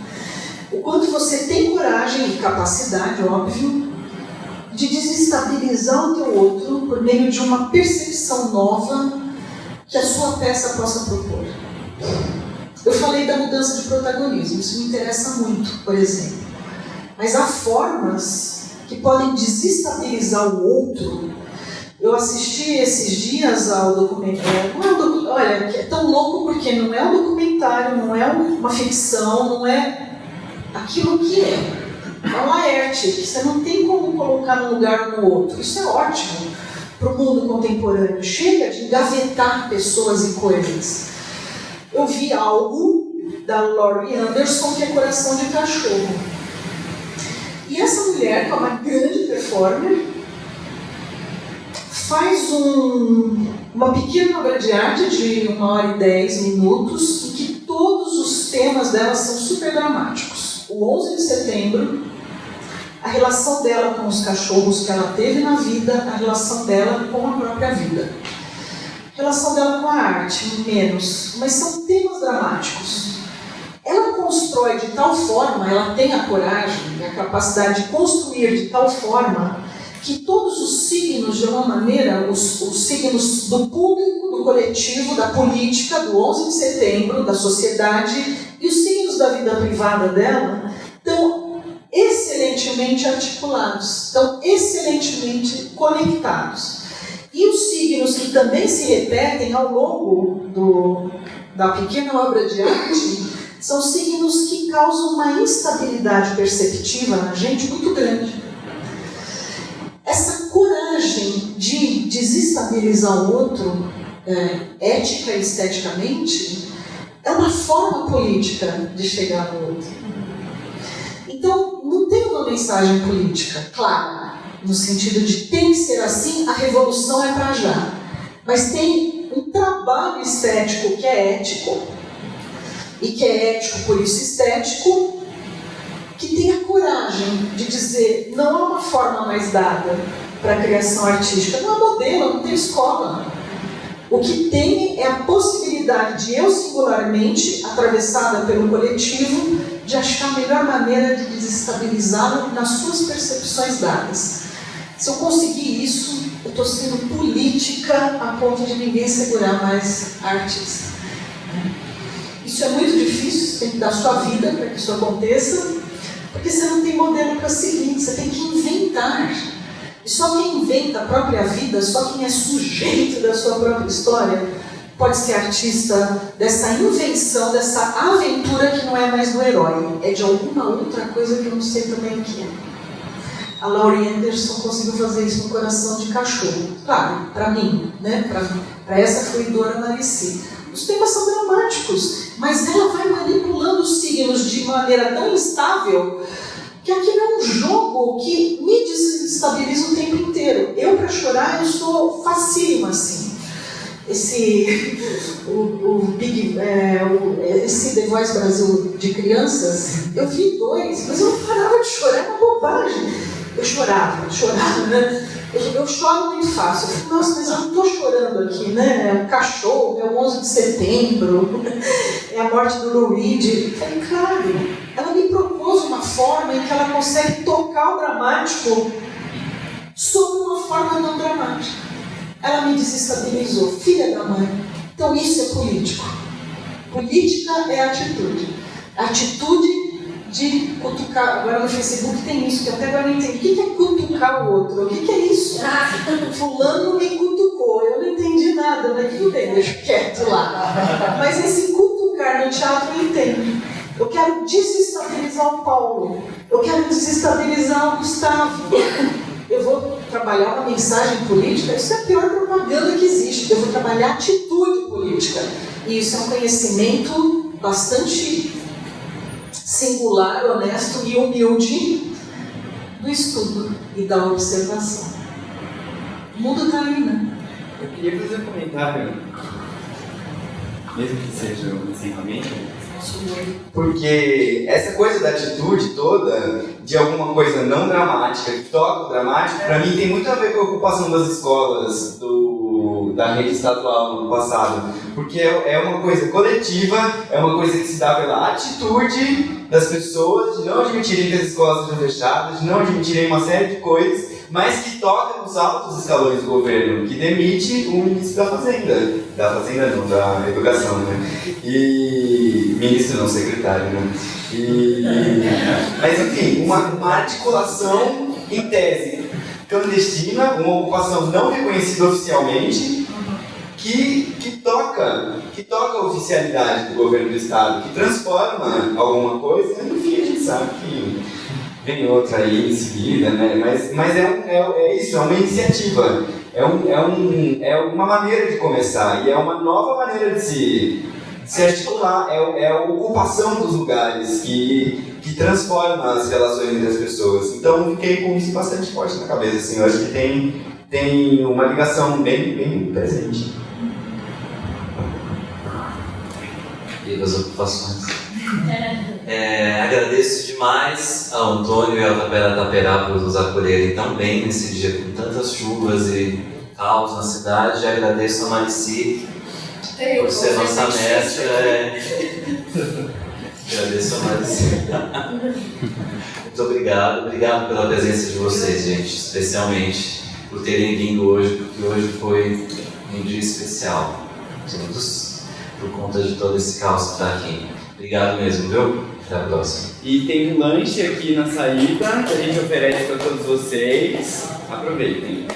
O quanto você tem coragem e capacidade, óbvio, de desestabilizar o teu outro por meio de uma percepção nova que a sua peça possa propor. Eu falei da mudança de protagonismo, isso me interessa muito, por exemplo. Mas há formas que podem desestabilizar o outro. Eu assisti esses dias ao documentário. Olha, é tão louco porque não é um documentário, não é uma ficção, não é aquilo que é. É um Laerte, que você não tem como colocar num lugar ou no outro. Isso é ótimo para o mundo contemporâneo. Chega de engavetar pessoas e coisas. Eu vi algo da Laurie Anderson, que é Coração de Cachorro. E essa mulher, que é uma grande performer, faz uma pequena obra de arte de 1h10 em que todos os temas dela são super dramáticos. O 11 de setembro, a relação dela com os cachorros que ela teve na vida, a relação dela com a própria vida. A relação dela com a arte, menos, mas são temas dramáticos. Ela constrói de tal forma, ela tem a coragem e a capacidade de construir de tal forma que todos os signos, de uma maneira, os signos do público, do coletivo, da política, do 11 de setembro, da sociedade e os signos da vida privada dela estão excelentemente articulados, estão excelentemente conectados. E os signos que também se repetem ao longo da pequena obra de arte são signos que causam uma instabilidade perceptiva na gente muito grande. Essa coragem de desestabilizar o outro, ética e esteticamente, é uma forma política de chegar no outro. Então, não tem uma mensagem política clara, no sentido de tem que ser assim, a revolução é para já. Mas tem um trabalho estético que é ético, e que é ético por isso estético, que tem a coragem de dizer não há uma forma mais dada para a criação artística, não há modelo, não tem escola. O que tem é a possibilidade de eu, singularmente, atravessada pelo coletivo, de achar a melhor maneira de desestabilizá-lo nas suas percepções dadas. Se eu conseguir isso, eu estou sendo política a ponto de ninguém segurar mais a artista. Isso é muito difícil, você tem que dar sua vida para que isso aconteça, porque você não tem modelo para seguir, você tem que inventar. E só quem inventa a própria vida, só quem é sujeito da sua própria história, pode ser artista dessa invenção, dessa aventura que não é mais do herói, é de alguma outra coisa que eu não sei também o que é. A Laurie Anderson conseguiu fazer isso no Coração de Cachorro. Claro, para mim, né? Para essa fluidora Marici. Os temas são dramáticos, mas ela vai manipulando os signos de maneira tão instável que aquilo é um jogo que me desestabiliza o tempo inteiro. Eu, para chorar, eu sou facílima, assim. Esse The Voice Brasil de crianças, eu vi 2, mas eu não parava de chorar, é uma bobagem. Eu chorava, né? Eu choro muito fácil. Eu falei, nossa, mas eu não estou chorando aqui, né? É um cachorro, é o 11 de setembro, é a morte do Lou Reed. Eu falei, claro, ela me propôs uma forma em que ela consegue tocar o dramático sob uma forma não dramática. Ela me desestabilizou, filha da mãe. Então isso é político. Política é atitude. Atitude de cutucar. Agora no Facebook tem isso, que até agora não entendi. O que é cutucar o outro? O que é isso? Fulano me cutucou. Eu não entendi nada, mas tudo bem, deixa quieto lá. Mas esse cutucar no teatro eu entendo. Eu quero desestabilizar o Paulo. Eu quero desestabilizar o Gustavo. Eu vou trabalhar uma mensagem política, isso é a pior propaganda que existe. Eu vou trabalhar atitude política. E isso é um conhecimento bastante singular, honesto e humilde do estudo e da observação. O mundo está aí, né? Eu queria fazer um comentário, mesmo que seja um encerramento, porque essa coisa da atitude toda, de alguma coisa não dramática, que toca o dramático, para mim tem muito a ver com a ocupação das escolas da rede estadual no passado, porque é uma coisa coletiva, é uma coisa que se dá pela atitude das pessoas de não admitirem que as escolas sejam fechadas, de não admitirem uma série de coisas, mas que toca nos altos escalões do governo, que demite o ministro da Fazenda não, da Educação, né? E ministro não, secretário, né? Mas enfim, uma articulação em tese clandestina, uma ocupação não reconhecida oficialmente, que toca a oficialidade do governo do Estado, que transforma alguma coisa, enfim, a gente sabe que vem outra aí em seguida, né? Mas é isso, é uma iniciativa, é uma maneira de começar, e é uma nova maneira de se articular, é a ocupação dos lugares que transforma as relações entre as pessoas. Então fiquei com isso bastante forte na cabeça, assim, eu acho que tem uma ligação bem presente. E das ocupações. Agradeço demais ao Antônio e ao Taperá por nos acolherem tão bem nesse dia com tantas chuvas e caos na cidade. Agradeço a Marici por ser nossa mestra. Agradeço a Marici. Muito obrigado pela presença de vocês, gente, especialmente por terem vindo hoje, porque hoje foi um dia especial, todos, por conta de todo esse caos que está aqui. Obrigado mesmo, viu? Até a próxima. E tem um lanche aqui na saída que a gente oferece para todos vocês. Aproveitem.